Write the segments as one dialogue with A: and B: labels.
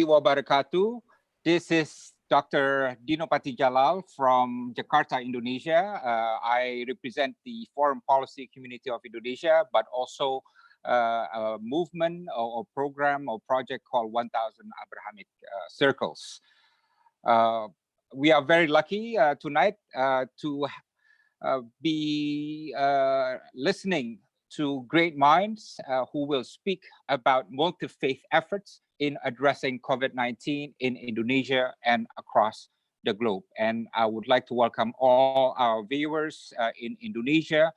A: Wabarakatuh. This is Dr. Dino Patijalal from Jakarta, Indonesia. I represent the foreign policy community of Indonesia, but also a movement or program or project called 1000 Abrahamic Circles. We are very lucky tonight to be listening to great minds who will speak about multi-faith efforts in addressing COVID-19 in Indonesia and across the globe. And I would like to welcome all our viewers in Indonesia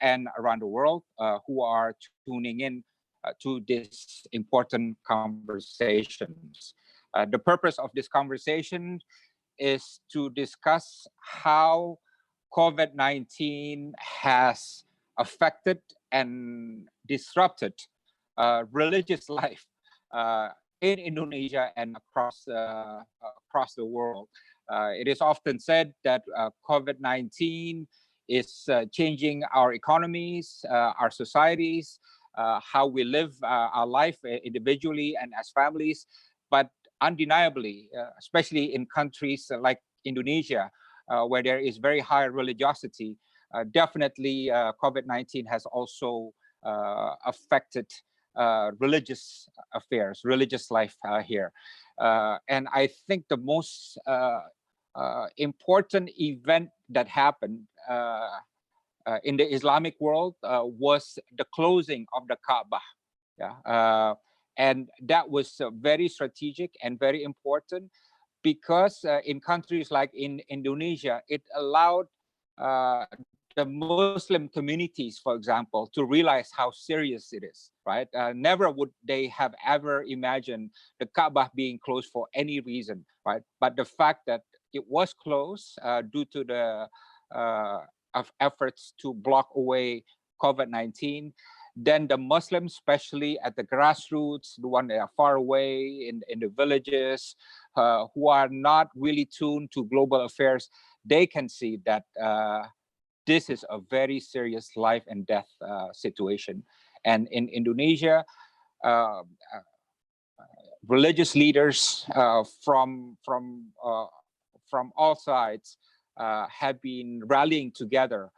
A: and around the world who are tuning in to this important conversations. The purpose of this conversation is to discuss how COVID-19 has affected and disrupted religious life in Indonesia and across the world. It is often said that COVID-19 is changing our economies, our societies, how we live our life individually and as families, but undeniably, especially in countries like Indonesia, where there is very high religiosity, definitely COVID-19 has also affected religious affairs, religious life here. And I think the most important event that happened in the Islamic world was the closing of the Kaaba. Yeah. And that was very strategic and very important because in countries like in Indonesia, it allowed the Muslim communities, for example, to realize how serious it is, right? Never would they have ever imagined the Kaaba being closed for any reason, right? But the fact that it was closed due to the efforts to block away COVID-19, then the Muslims, especially at the grassroots, the one that are far away in the villages, who are not really tuned to global affairs, they can see that this is a very serious life and death situation. And in Indonesia, religious leaders from all sides have been rallying together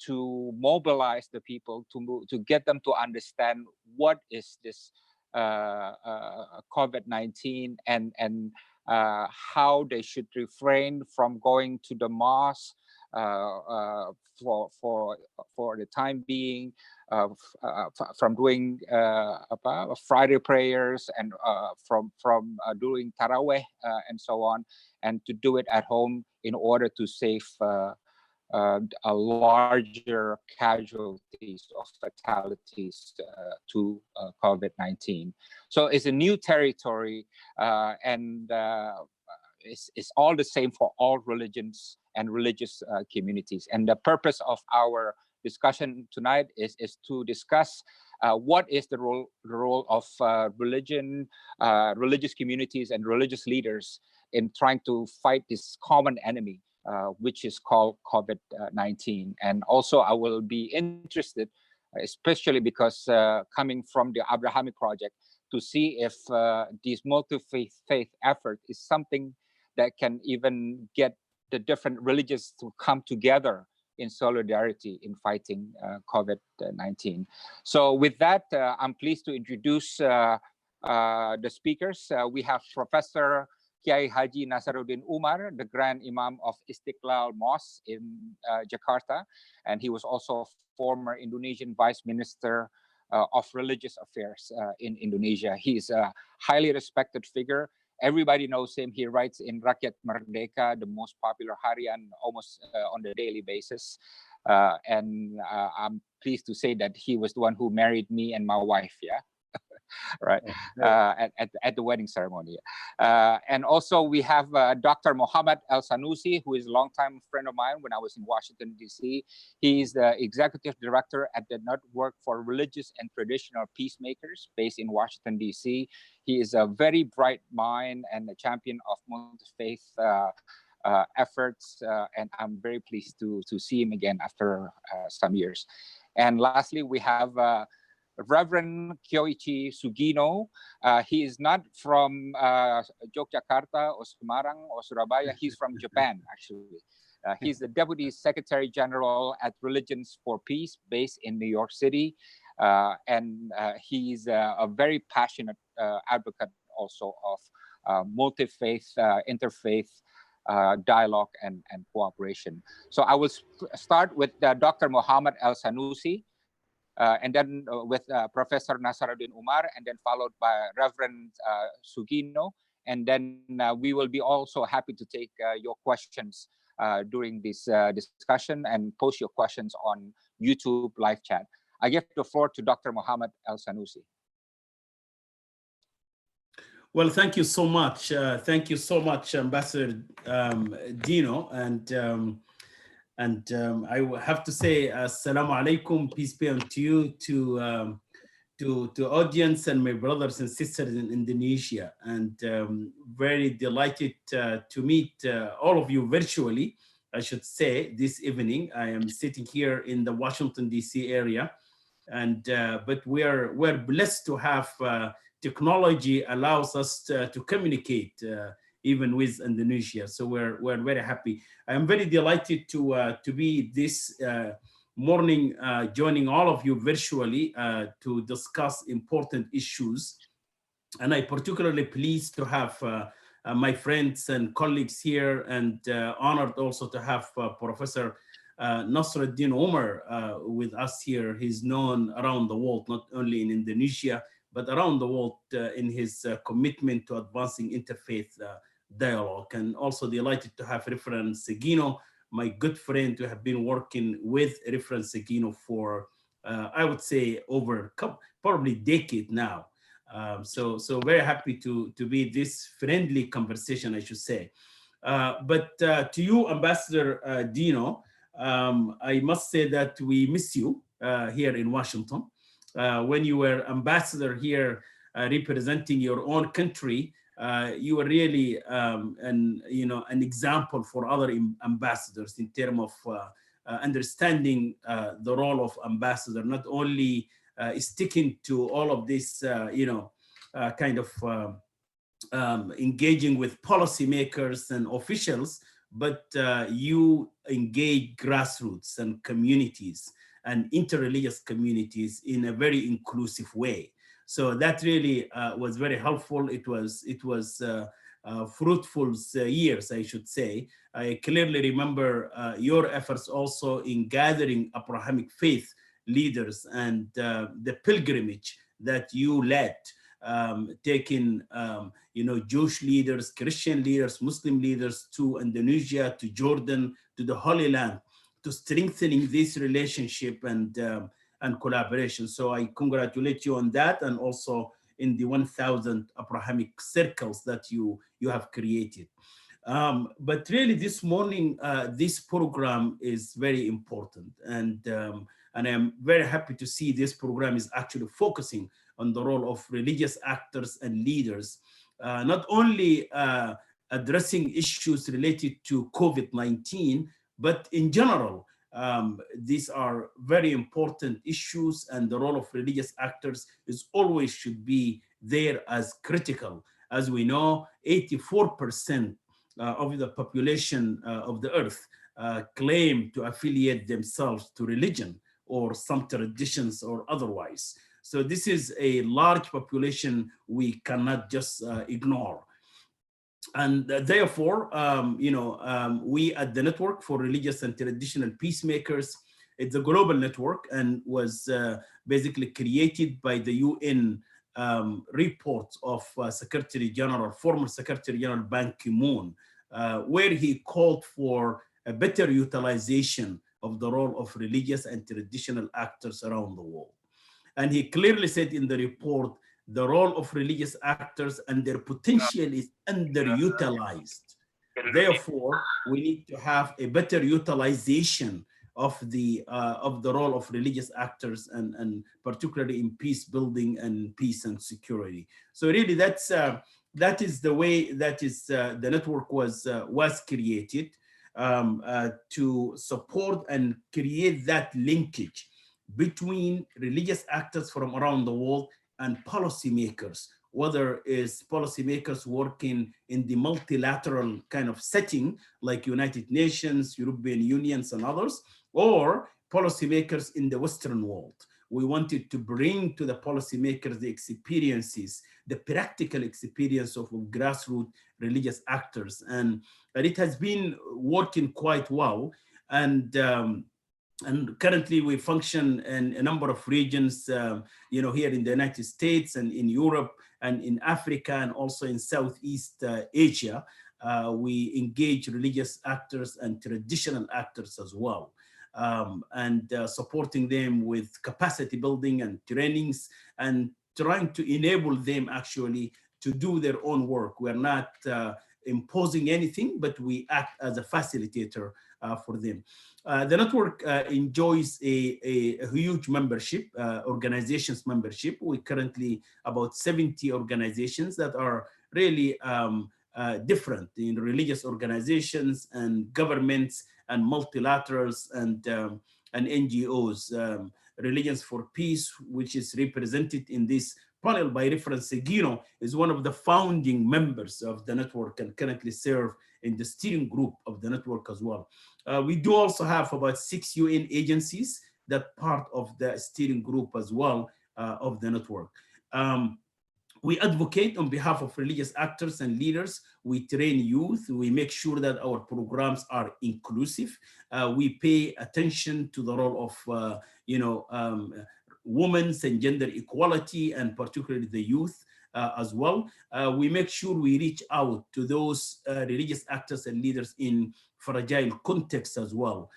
A: to mobilize the people, to get them to understand what is this COVID-19 and how they should refrain from going to the mosque for the time being, from doing Friday prayers and from doing Taraweh and so on, and to do it at home in order to save a larger casualties or fatalities to COVID-19. So it's a new territory, and it's all the same for all religions and religious communities. And the purpose of our discussion tonight is to discuss what is the role of religion, religious communities and religious leaders in trying to fight this common enemy, which is called COVID-19. And also I will be interested, especially because coming from the Abrahamic Project, to see if this multi-faith effort is something that can even get the different religions to come together in solidarity in fighting COVID-19. So with that, I'm pleased to introduce the speakers. We have Professor Kiai Haji Nasaruddin Umar, the Grand Imam of Istiqlal Mosque in Jakarta, and he was also former Indonesian Vice Minister of Religious Affairs in Indonesia. He is a highly respected figure. Everybody knows him. He writes in Rakyat Merdeka, the most popular harian, almost on a daily basis. And I'm pleased to say that he was the one who married me and my wife, yeah? Right, at the wedding ceremony. And also we have Dr. Muhammad El Sanusi, who is a longtime friend of mine when I was in Washington, D.C. He is the executive director at the Network for Religious and Traditional Peacemakers based in Washington, D.C. He is a very bright mind and a champion of multi-faith efforts, and I'm very pleased to see him again after some years. And lastly, we have Reverend Kyoichi Sugeno. He is not from Yogyakarta or Semarang or Surabaya. He's from Japan, actually. He's the Deputy Secretary General at Religions for Peace, based in New York City. And he's a very passionate advocate also of multi-faith, interfaith dialogue and cooperation. So I will start with Dr. Muhammad El-Sanusi, and then with Professor Nasaruddin Umar, and then followed by Reverend Sugeno. And then we will be also happy to take your questions during this discussion and post your questions on YouTube live chat. I give the floor to Dr. Muhammad El-Sanusi.
B: Well, thank you so much. Thank you so much, Ambassador Dino. And I have to say, Assalamu alaikum, peace be unto you, to audience and my brothers and sisters in Indonesia. And very delighted to meet all of you virtually, I should say, this evening. I am sitting here in the Washington, D.C. area. And but we're blessed to have technology allows us to communicate even with Indonesia. So we're very happy. I'm very delighted to be this morning joining all of you virtually to discuss important issues. And I'm particularly pleased to have my friends and colleagues here, and honored also to have Professor Nasaruddin Umar with us here. He's known around the world, not only in Indonesia, but around the world in his commitment to advancing interfaith dialogue. And also delighted to have Reverend Sugeno, my good friend, who have been working with Reverend Sugeno for, I would say, over probably a decade now. So very happy to be this friendly conversation, I should say. But to you, Ambassador Dino, I must say that we miss you here in Washington. When you were ambassador here representing your own country, you were really an example for other ambassadors in terms of understanding the role of ambassador, not only sticking to all of this, kind of engaging with policymakers and officials, but you engage grassroots and communities and interreligious communities in a very inclusive way. So that really was very helpful. It was fruitful years, I should say. I clearly remember your efforts also in gathering Abrahamic faith leaders and the pilgrimage that you led, taking Jewish leaders, Christian leaders, Muslim leaders to Indonesia, to Jordan, to the Holy Land, to strengthening this relationship and collaboration. So I congratulate you on that, and also in the 1,000 Abrahamic circles that you have created. But really this morning, this program is very important, and I am very happy to see this program is actually focusing on the role of religious actors and leaders, not only addressing issues related to COVID-19, but in general. These are very important issues, and the role of religious actors is always should be there as critical. As we know, 84% of the population of the earth claim to affiliate themselves to religion or some traditions or otherwise. So this is a large population we cannot just ignore. And therefore, we at the Network for Religious and Traditional Peacemakers, it's a global network and was basically created by the UN report of Secretary General, former Secretary General Ban Ki-moon, where he called for a better utilization of the role of religious and traditional actors around the world. And he clearly said in the report, the role of religious actors and their potential is underutilized. Therefore, we need to have a better utilization of the role of religious actors, and particularly in peace building and peace and security. So really, that is the way that is the network was created to support and create that linkage between religious actors from around the world and policymakers, whether it's policymakers working in the multilateral kind of setting like United Nations, European Unions, and others, or policymakers in the Western world. We wanted to bring to the policymakers the experiences, the practical experience of grassroots religious actors. And it has been working quite well. And currently we function in a number of regions, here in the United States and in Europe and in Africa and also in Southeast Asia. We engage religious actors and traditional actors as well, and supporting them with capacity building and trainings and trying to enable them actually to do their own work. We're not imposing anything, but we act as a facilitator for them. The network enjoys a huge membership, organizations membership. We currently about 70 organizations that are really different in religious organizations and governments and multilaterals and NGOs. Religions for Peace, which is represented in this panel by Reverend Sugeno, is one of the founding members of the network and currently serve in the steering group of the network as well. We do also have about 6 UN agencies that part of the steering group as well of the network. We advocate on behalf of religious actors and leaders. We train youth. We make sure that our programs are inclusive. We pay attention to the role of, women's and gender equality, and particularly the youth as well. We make sure we reach out to those religious actors and leaders in fragile contexts as well.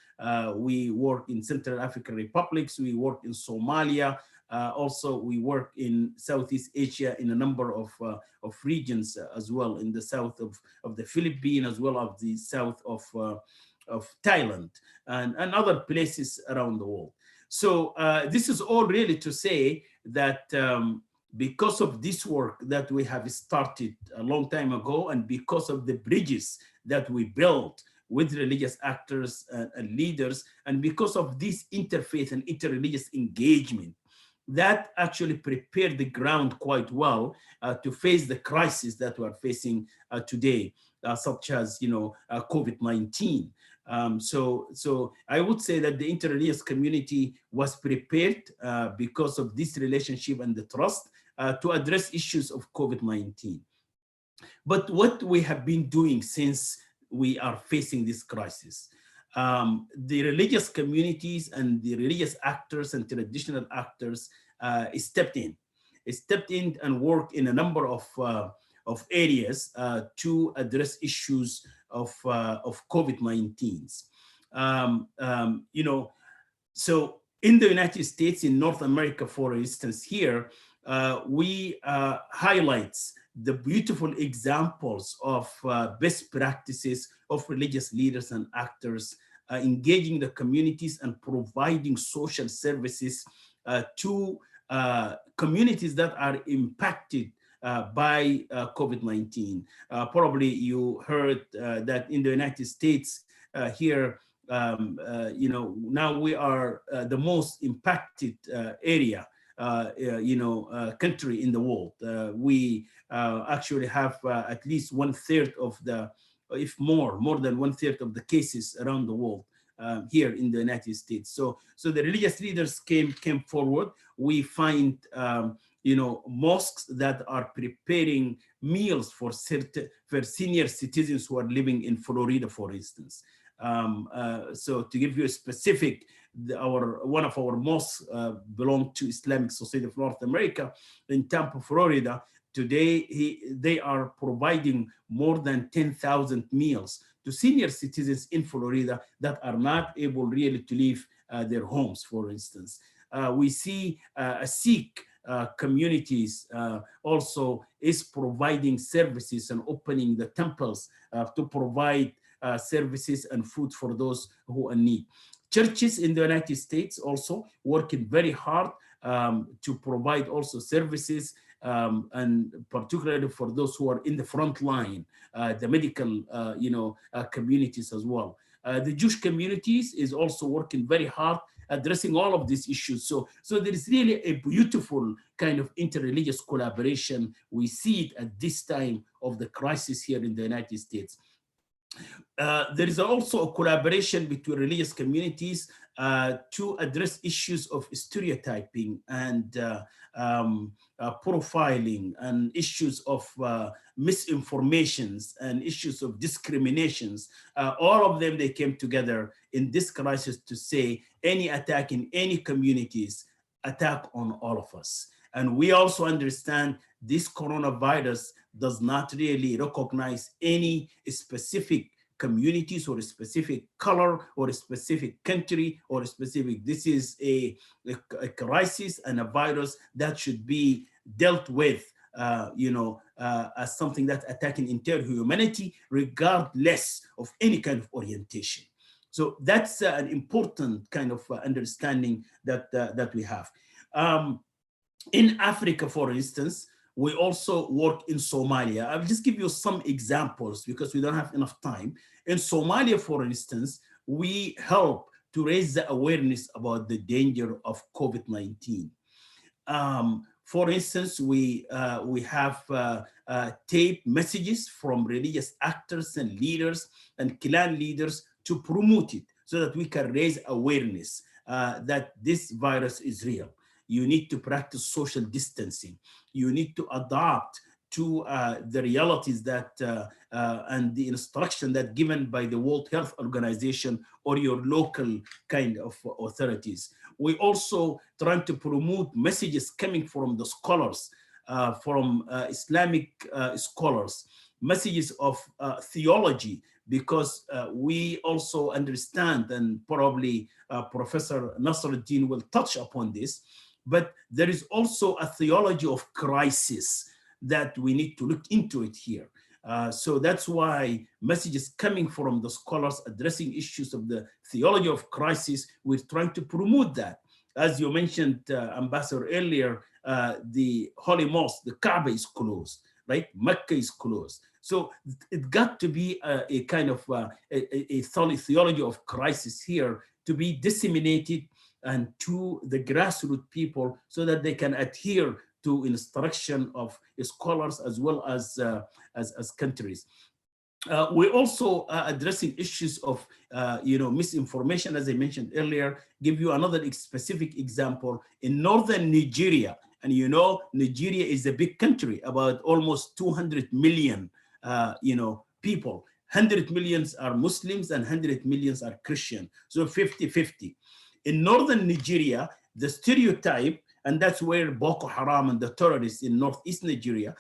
B: We work in Central African republics. We work in Somalia. Also, we work in Southeast Asia in a number of regions as well, in the south of the Philippines, as well as the south of Thailand and other places around the world. So this is all really to say that because of this work that we have started a long time ago, and because of the bridges that we built with religious actors and leaders, and because of this interfaith and interreligious engagement, that actually prepared the ground quite well to face the crisis that we're facing today, such as COVID-19. So I would say that the interreligious community was prepared because of this relationship and the trust to address issues of COVID-19. But what we have been doing since we are facing this crisis, the religious communities and the religious actors and traditional actors stepped in and worked in a number of areas to address issues of COVID-19. So in the United States, in North America, for instance, here, we highlights the beautiful examples of best practices of religious leaders and actors engaging the communities and providing social services to communities that are impacted by COVID-19. Probably you heard that in the United States here, now we are the most impacted area, country in the world. We actually have at least 1/3 of the, if more than 1/3 of the cases around the world here in the United States. So the religious leaders came forward. We find mosques that are preparing meals for senior citizens who are living in Florida, for instance. So to give you a specific, one of our mosques belong to Islamic Society of North America in Tampa, Florida. Today, they are providing more than 10,000 meals to senior citizens in Florida that are not able really to leave their homes, for instance. We see Sikh communities also is providing services and opening the temples to provide services and food for those who are in need. Churches in the United States also working very hard to provide also services, and particularly for those who are in the front line, the medical communities as well. The Jewish communities is also working very hard addressing all of these issues. So there is really a beautiful kind of interreligious collaboration. We see it at this time of the crisis here in the United States. There is also a collaboration between religious communities to address issues of stereotyping and profiling, and issues of misinformations and issues of discriminations. All of them, they came together in this crisis to say any attack in any communities, attack on all of us. And we also understand this coronavirus does not really recognize any specific communities or a specific color or a specific country or a specific, this is a crisis and a virus that should be dealt with as something that's attacking entire humanity regardless of any kind of orientation. So that's an important kind of understanding that we have. In Africa, for instance, we also work in Somalia. I'll just give you some examples because we don't have enough time. In Somalia, for instance, we help to raise the awareness about the danger of COVID-19. For instance, we have tape messages from religious actors and leaders and clan leaders to promote it so that we can raise awareness that this virus is real. You need to practice social distancing. You need to adapt to the realities that and the instruction that given by the World Health Organization or your local kind of authorities. We also trying to promote messages coming from the scholars, from Islamic scholars, messages of theology, because we also understand, and probably Professor Nasruddin will touch upon this, but there is also a theology of crisis that we need to look into it here. So that's why messages coming from the scholars addressing issues of the theology of crisis, we're trying to promote that. As you mentioned, Ambassador, earlier, the Holy Mosque, the Kaaba is closed, right? Mecca is closed. So it got to be a kind of a theology of crisis here to be disseminated and to the grassroots people so that they can adhere to instruction of scholars as well as countries. We're also addressing issues of misinformation, as I mentioned earlier. Give you another specific example. In northern Nigeria, and Nigeria is a big country, about almost 200 million people. 100 millions are Muslims and 100 millions are Christian, so 50-50. In northern Nigeria, the stereotype, and that's where Boko Haram and the terrorists in northeast Nigeria,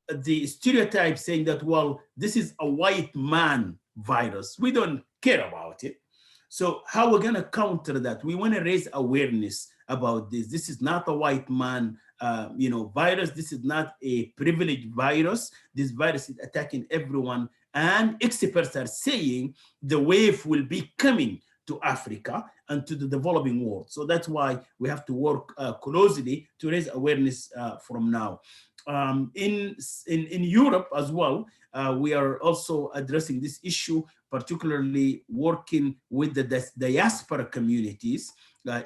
B: the stereotype saying that, well, this is a white man virus. We don't care about it. So how we're gonna counter that? We wanna raise awareness about this. This is not a white man virus. This is not a privileged virus. This virus is attacking everyone. And experts are saying the wave will be coming to Africa and to the developing world. So that's why we have to work closely to raise awareness from now. In Europe as well, we are also addressing this issue, particularly working with the diaspora communities.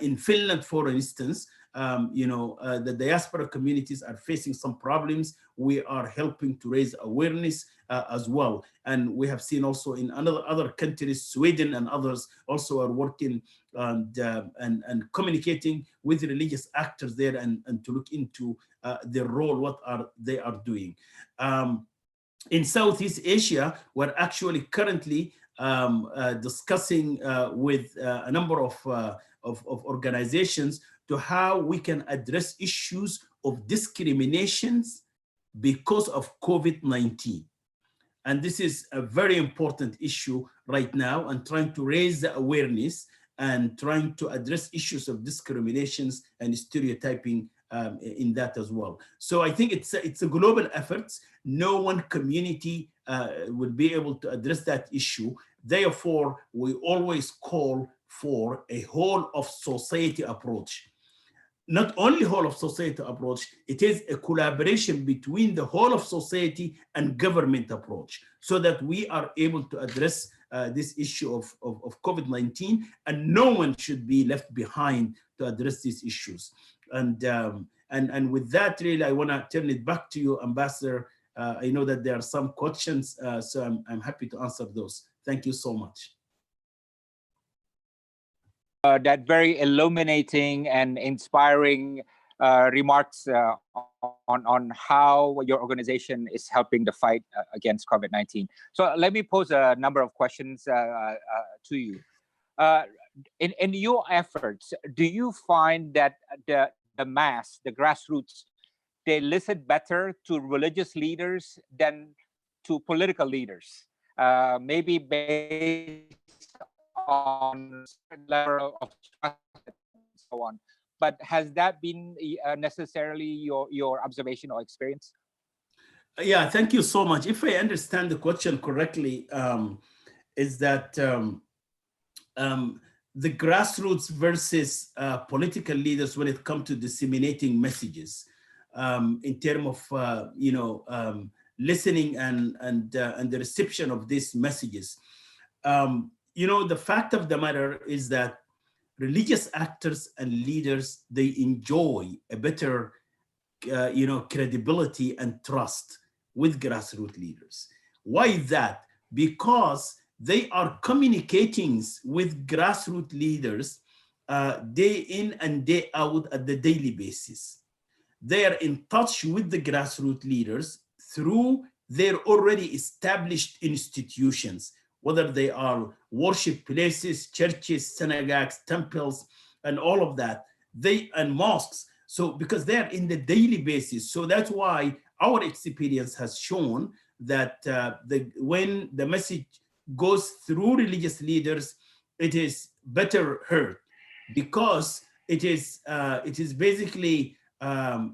B: In Finland, for instance, the diaspora communities are facing some problems. We are helping to raise awareness as well. And we have seen also in other countries, Sweden and others also are working and communicating with religious actors there and to look into their role, what they are doing. In Southeast Asia, we're actually currently discussing with a number of organizations to how we can address issues of discriminations because of COVID-19. And this is a very important issue right now, and trying to raise the awareness and trying to address issues of discriminations and stereotyping in that as well. So I think it's a global effort. No one community will be able to address that issue. Therefore, we always call for a whole of society approach. Not only whole of society approach, it is a collaboration between the whole of society and government approach, so that we are able to address this issue of COVID-19, and no one should be left behind to address these issues. And with that, really, I want to turn it back to you, Ambassador. I know that there are some questions, so I'm happy to answer those. Thank you so much.
A: That very illuminating and inspiring remarks on how your organization is helping the fight against COVID-19. So let me pose a number of questions to you. In your efforts, do you find that the mass, the grassroots, they listen better to religious leaders than to political leaders? Maybe based on certain level of trust and so on. But has that been necessarily your observation or experience?
B: Yeah, thank you so much. If I understand the question correctly, is that the grassroots versus political leaders when it comes to disseminating messages in terms of listening and the reception of these messages. The fact of the matter is that religious actors and leaders, they enjoy a better credibility and trust with grassroots leaders. Why is that? Because they are communicating with grassroots leaders day in and day out at the daily basis. They are in touch with the grassroots leaders through their already established institutions, whether they are worship places, churches, synagogues, temples, and all of that, and mosques. So because they are in the daily basis, so that's why our experience has shown that when the message goes through religious leaders, it is better heard because it is basically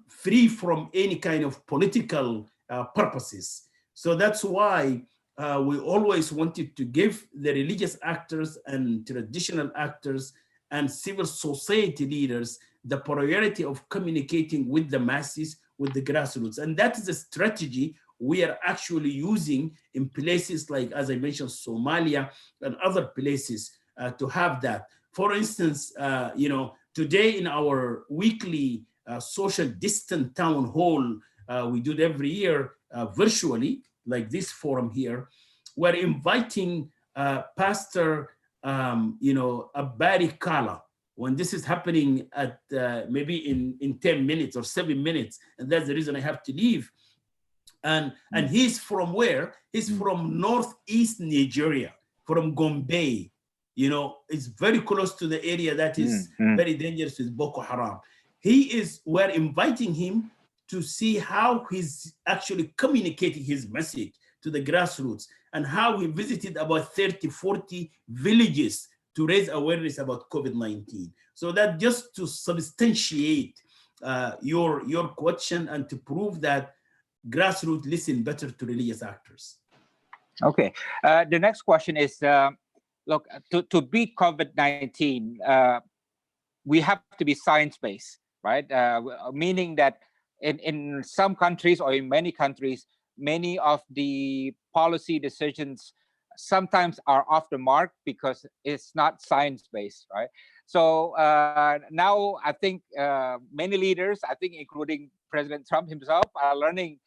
B: free from any kind of political purposes. So that's why we always wanted to give the religious actors and traditional actors and civil society leaders the priority of communicating with the masses, with the grassroots. And that is a strategy we are actually using in places like, as I mentioned, Somalia and other places to have that. For instance, today in our weekly social distant town hall, we do it every year virtually, like this forum here, we're inviting Pastor, Abari Kala, when this is happening at maybe in 10 minutes or 7 minutes, and that's the reason I have to leave. And he's from where? He's from northeast Nigeria, from Gombe. It's very close to the area that is very dangerous with Boko Haram. We're inviting him to see how he's actually communicating his message to the grassroots and how he visited about 30, 40 villages to raise awareness about COVID-19. So that just to substantiate your question and to prove that grassroots listen better to religious actors.
A: Okay. The next question is, look, to beat COVID-19, we have to be science-based, right? Meaning that in some countries or in many countries, many of the policy decisions sometimes are off the mark because it's not science-based, right? So now I think many leaders, I think including President Trump himself, are learning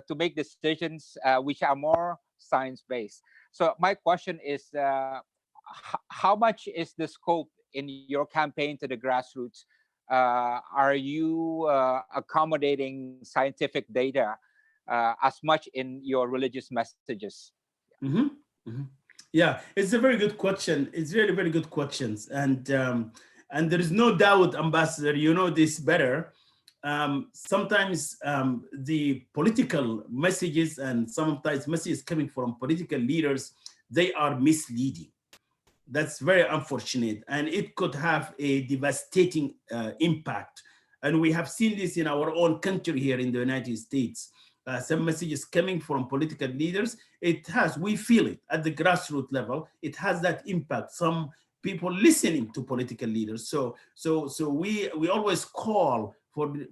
A: to make decisions which are more science-based. So my question is, how much is the scope in your campaign to the grassroots? Are you accommodating scientific data as much in your religious messages?
B: Yeah, it's a very good question. It's really very good questions, and there is no doubt, Ambassador, you know this better. Sometimes the political messages and sometimes messages coming from political leaders, they are misleading. That's very unfortunate, and it could have a devastating impact. And we have seen this in our own country here in the United States. Some messages coming from political leaders, we feel it at the grassroots level, it has that impact. Some people listening to political leaders. So we always call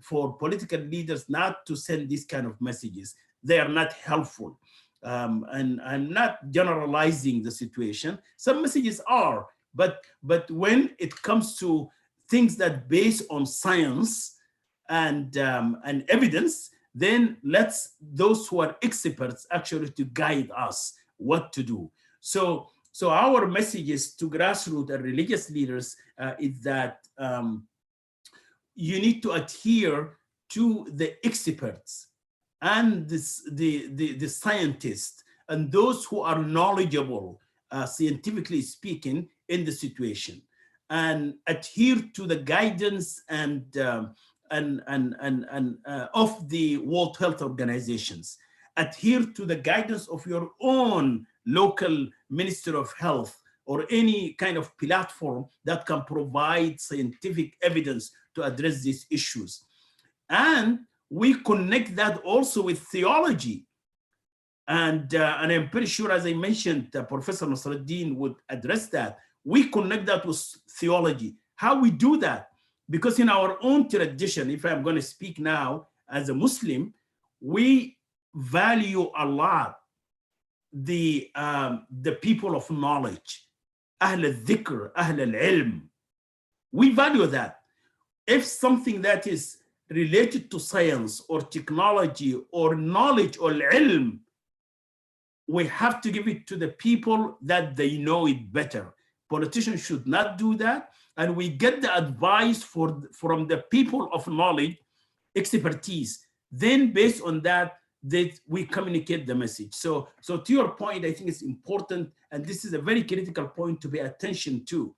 B: for political leaders not to send these kind of messages. They are not helpful. And I'm not generalizing the situation. Some messages are, but when it comes to things that base on science and evidence, then let's those who are experts actually to guide us what to do. So our messages to grassroots and religious leaders is that you need to adhere to the experts and the scientists and those who are knowledgeable, scientifically speaking, in the situation, and adhere to the guidance and of the World Health Organizations. Adhere to the guidance of your own local Minister of Health or any kind of platform that can provide scientific evidence to address these issues. And we connect that also with theology. And I'm pretty sure, as I mentioned, Professor Nasruddin would address that. We connect that with theology. How we do that? Because in our own tradition, if I'm going to speak now as a Muslim, we value a lot the people of knowledge, Ahl al-Dhikr, Ahl al-Ilm. We value that. If something that is related to science or technology or knowledge or ilm, we have to give it to the people that they know it better. Politicians should not do that. And we get the advice from the people of knowledge, expertise. Then based on that we communicate the message. So to your point, I think it's important, and this is a very critical point to pay attention to.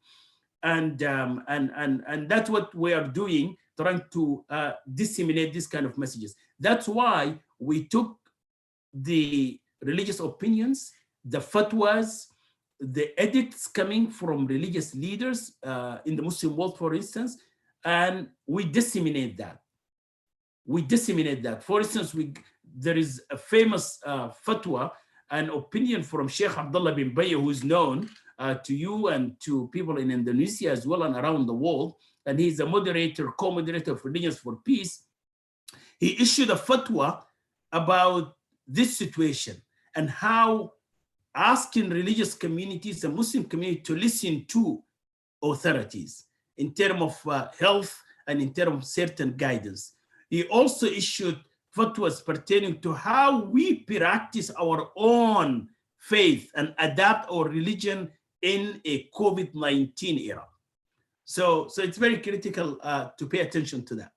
B: And that's what we are doing, trying to disseminate this kind of messages. That's why we took the religious opinions, the fatwas, the edicts coming from religious leaders in the Muslim world, for instance, and we disseminate that. We disseminate that. For instance, there is a famous fatwa, an opinion from Sheikh Abdullah bin Bayy, who is known to you and to people in Indonesia as well and around the world. And he's a moderator, co-moderator of Religions for Peace. He issued a fatwa about this situation and how asking religious communities, the Muslim community, to listen to authorities in terms of health and in terms of certain guidance. He also issued fatwas pertaining to how we practice our own faith and adapt our religion in a COVID-19 era. So it's very critical to pay attention to that.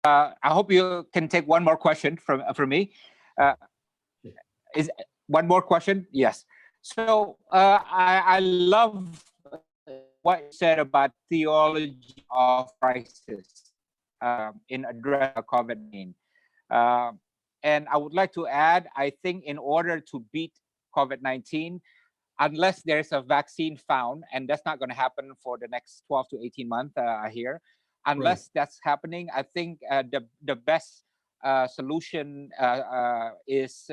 A: I hope you can take one more question from me. Is one more question? Yes. So I love what you said about theology of crisis in addressing COVID-19. And I would like to add, I think in order to beat COVID-19, unless there's a vaccine found, and that's not going to happen for the next 12 to 18 months, I hear. Unless that's happening, I think the best solution is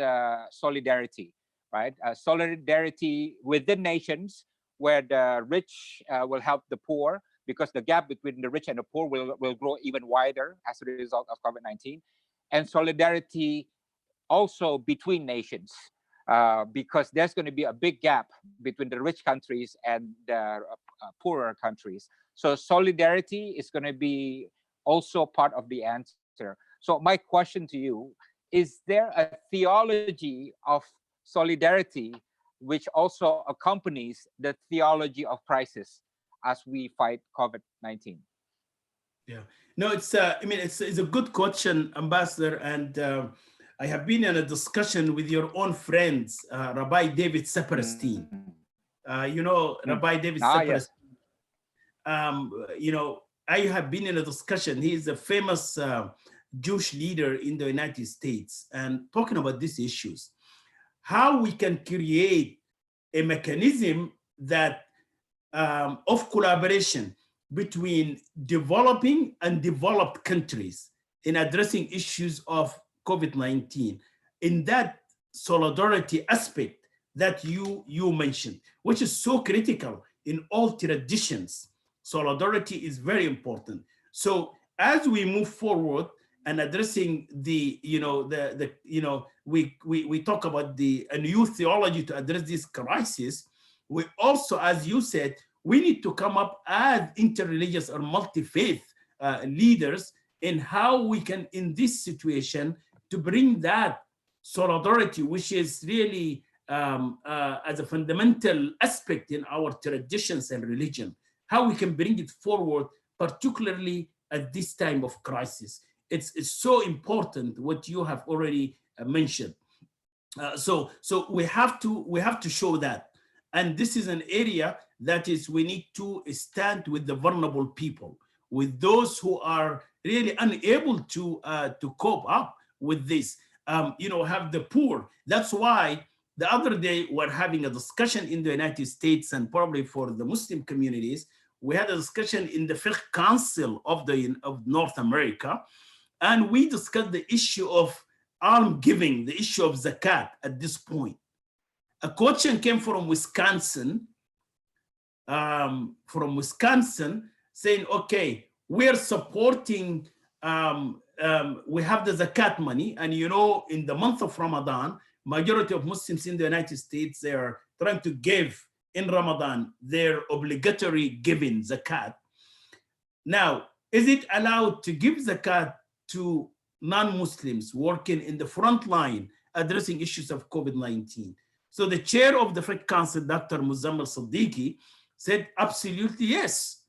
A: solidarity, right? Solidarity within nations, where the rich will help the poor, because the gap between the rich and the poor will grow even wider as a result of COVID-19. And solidarity also between nations, because there's going to be a big gap between the rich countries and the poorer countries. So solidarity is going to be also part of the answer. So my question to you, is there a theology of solidarity which also accompanies the theology of crisis as we fight COVID-19?
B: Yeah, no, it's a good question, Ambassador, and I have been in a discussion with your own friends, Rabbi David Saperstein. Rabbi David Saperstein. Yes. I have been in a discussion. He is a famous Jewish leader in the United States, and talking about these issues, how we can create a mechanism that of collaboration between developing and developed countries in addressing issues of COVID-19, in that solidarity aspect that you mentioned, which is so critical in all traditions. Solidarity is very important. So as we move forward and addressing the, we talk about a new theology to address this crisis. We also, as you said, we need to come up as interreligious or multi-faith leaders in how we can, in this situation, to bring that solidarity, which is really as a fundamental aspect in our traditions and religion, how we can bring it forward, particularly at this time of crisis. It's so important what you have already mentioned. So we have to show that, and this is an area that is, we need to stand with the vulnerable people, with those who are really unable to cope up with this. Have the poor. That's why the other day we're having a discussion in the United States, and probably for the Muslim communities, we had a discussion in the Fiqh Council of North America, and we discussed the issue of alms giving, the issue of zakat at this point. A question came from Wisconsin, saying, okay, we're supporting, we have the zakat money, and in the month of Ramadan, majority of Muslims in the United States, they are trying to give in Ramadan their obligatory giving zakat. Now, is it allowed to give zakat to non-Muslims working in the front line addressing issues of COVID-19? So the chair of the Fiqh Council, Dr. Muzammil Siddiqui, said absolutely yes.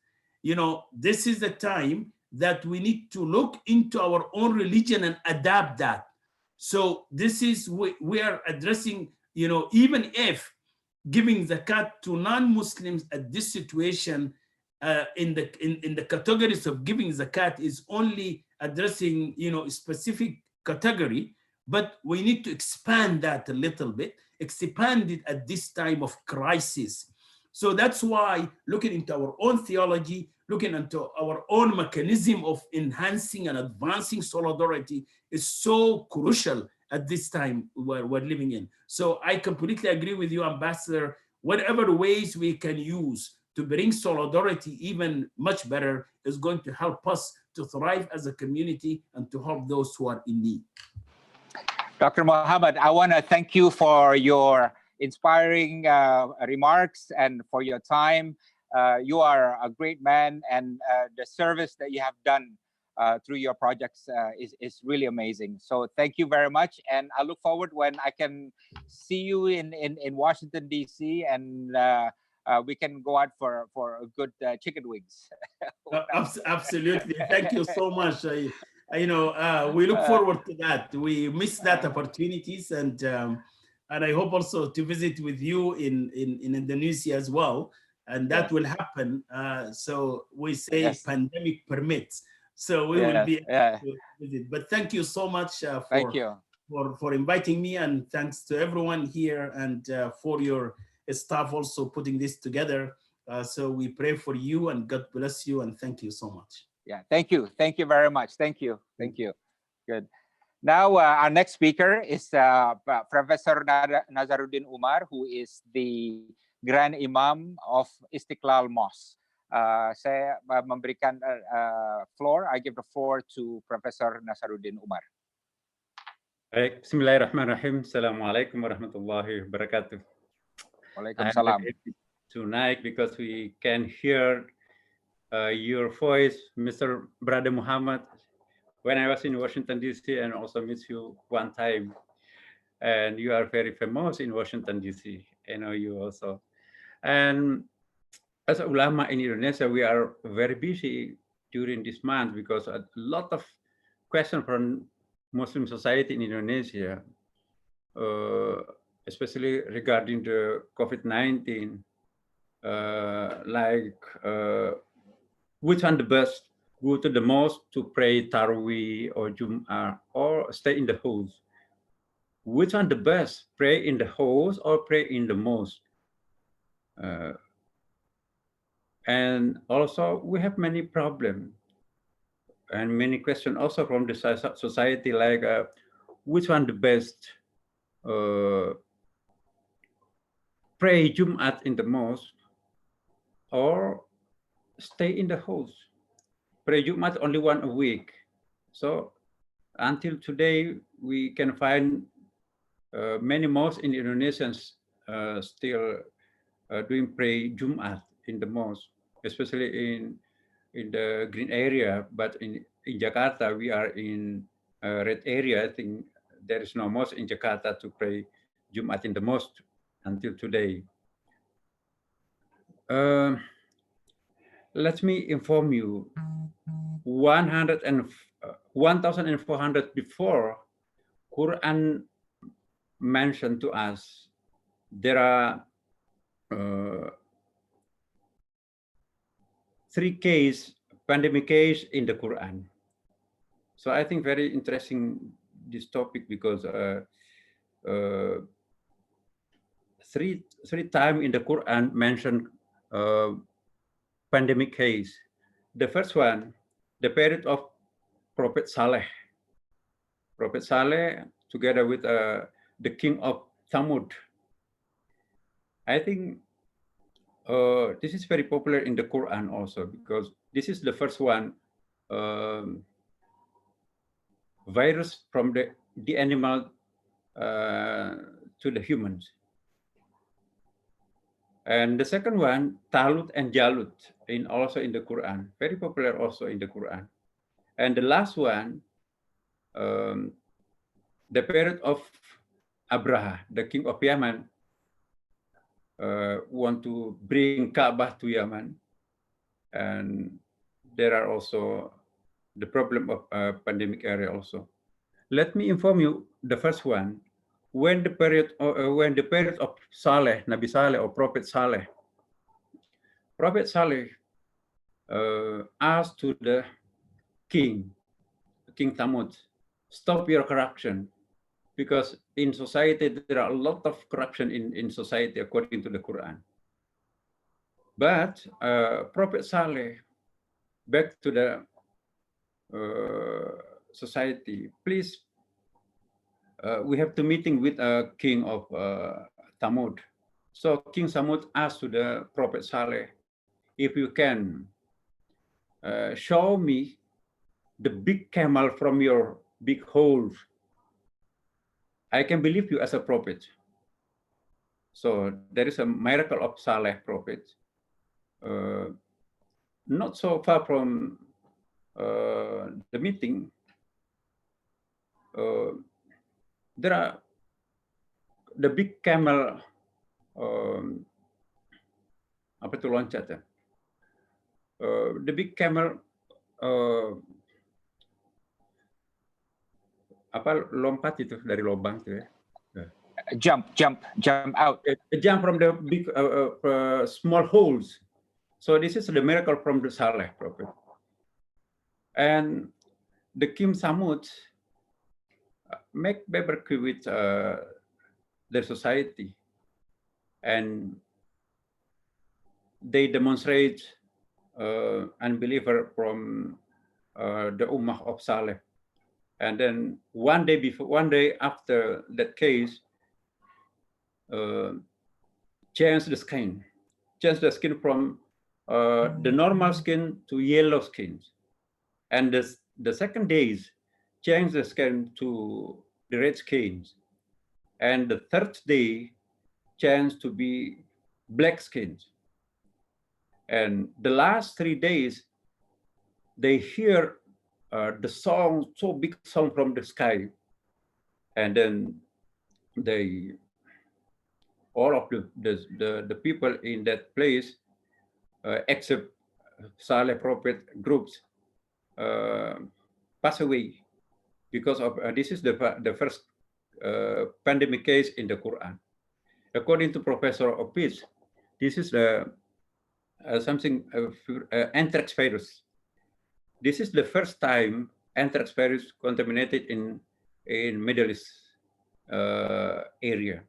B: This is the time that we need to look into our own religion and adapt that. So this is, we are addressing, even if giving zakat to non-Muslims at this situation, in the categories of giving zakat is only addressing a specific category, but we need to expand that a little bit, expand it at this time of crisis. So that's why looking into our own theology, looking into our own mechanism of enhancing and advancing solidarity is so crucial at this time we're living in. So I completely agree with you, Ambassador. Whatever ways we can use to bring solidarity even much better is going to help us to thrive as a community and to help those who are in need.
A: Dr. Muhammad, I want to thank you for your inspiring remarks and for your time. You are a great man, and the service that you have done through your projects is really amazing. So thank you very much, and I look forward when I can see you in Washington, D.C., and we can go out for a good chicken wings.
B: Absolutely. Thank you so much. We look forward to that. We miss that opportunities, and I hope also to visit with you in Indonesia as well, and that will happen. So we say pandemic permits, so we will be able to visit. But thank you so much for inviting me, and thanks to everyone here, and for your staff also putting this together. So we pray for you, and God bless you, and thank you so much.
A: Yeah, thank you very much. Thank you. Good. Now our next speaker is Professor Nazaruddin Umar, who is the Grand Imam of Istiqlal Mosque. Saya memberikan floor. I give the floor to Professor Nazaruddin Umar.
C: Baik, Bismillahirrahmanirrahim. Assalamualaikum warahmatullahi wabarakatuh.
A: Waalaikumsalam.
C: Tonight, because we can hear your voice, Mr. Brother Muhammad, when I was in Washington, D.C., and also met you one time. And you are very famous in Washington, D.C. I know you also. And as ulama in Indonesia, we are very busy during this month because a lot of questions from Muslim society in Indonesia, especially regarding the COVID-19, which one the best go to the mosque to pray Tarawih or Jum'ah or stay in the house? Which one the best, pray in the house or pray in the mosque? And also we have many problems and many questions also from the society, like which one the best, pray Jum'at in the mosque or stay in the house? Pray Jumat only one a week. So until today, we can find many mosques in Indonesians still doing pray Jumat in the mosque, especially in the green area. But in Jakarta, we are in red area. I think there is no mosque in Jakarta to pray Jumat in the mosque until today. Let me inform you, 1,400 before Quran mentioned to us, there are 3 pandemic case in the Quran. So I think very interesting this topic, because three times in the Quran mentioned pandemic case. The first one, the period of Prophet Saleh. Prophet Saleh together with the king of Thamud. I think this is very popular in the Quran also, because this is the first one virus from the animal to the humans. And the second one, Talut and Jalut, also in the Quran, very popular also in the Quran. And the last one, the period of Abraha, the king of Yemen, want to bring Kaaba to Yemen. And there are also the problem of pandemic area also. Let me inform you, the first one, when the period of Saleh, Nabi Saleh or Prophet Saleh asked to the King Thamud, stop your corruption, because in society there are a lot of corruption in society according to the Quran. But Prophet Saleh back to the society, please, we have to meeting with a king of Thamud. So King Thamud asked to the Prophet Saleh, if you can show me the big camel from your big hole, I can believe you as a prophet. So there is a miracle of Saleh prophet. Not so far from the meeting, there are the big camel, apa itu loncat ya? The big camel, apa lompat itu dari lubang itu ya?
A: Jump out.
C: Jump from the big small holes. So this is the miracle from the Saleh prophet. And the King Thamud make barbecue with their society, and they demonstrate unbeliever from the Ummah of Saleh. And then one day after that case, change the skin from the normal skin to yellow skin. And the second days, change the skin to the red skins. And the third day, change to be black skins. And the last 3 days, they hear the song, so big song from the sky. And then all of the people in that place, except Saleh prophet groups, pass away because of this is the first pandemic case in the Quran. According to Professor Opis, this is something anthrax virus. This is the first time anthrax virus contaminated in Middle East area.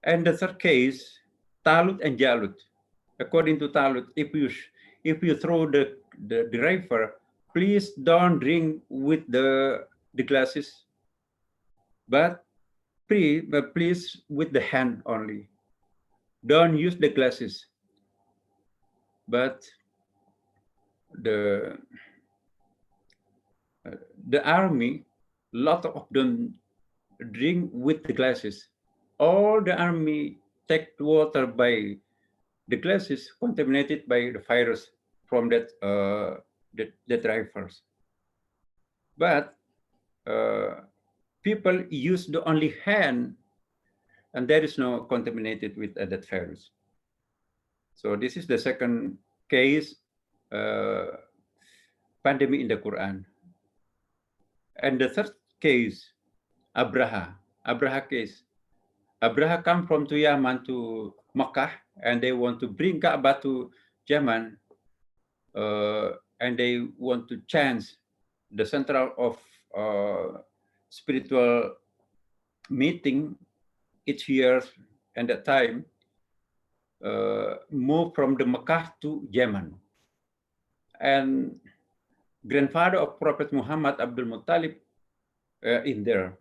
C: And the third case, Talut and Jalut. According to Talut, if you throw the river, please don't drink with the glasses, but please with the hand only. Don't use the glasses. But the the army, lot of them drink with the glasses. All the army take water by the glasses contaminated by the virus from that the drivers. But people use the only hand, and there is no contaminated with that virus. So this is the second case pandemic in the Quran. And the third case, Abraha case. Abraha come from to Yemen to Makkah, and they want to bring Kaaba to Yemen, and they want to change the central of spiritual meeting each year, and that time move from the Makkah to Yemen. And grandfather of Prophet Muhammad, Abdul Muttalib, in there.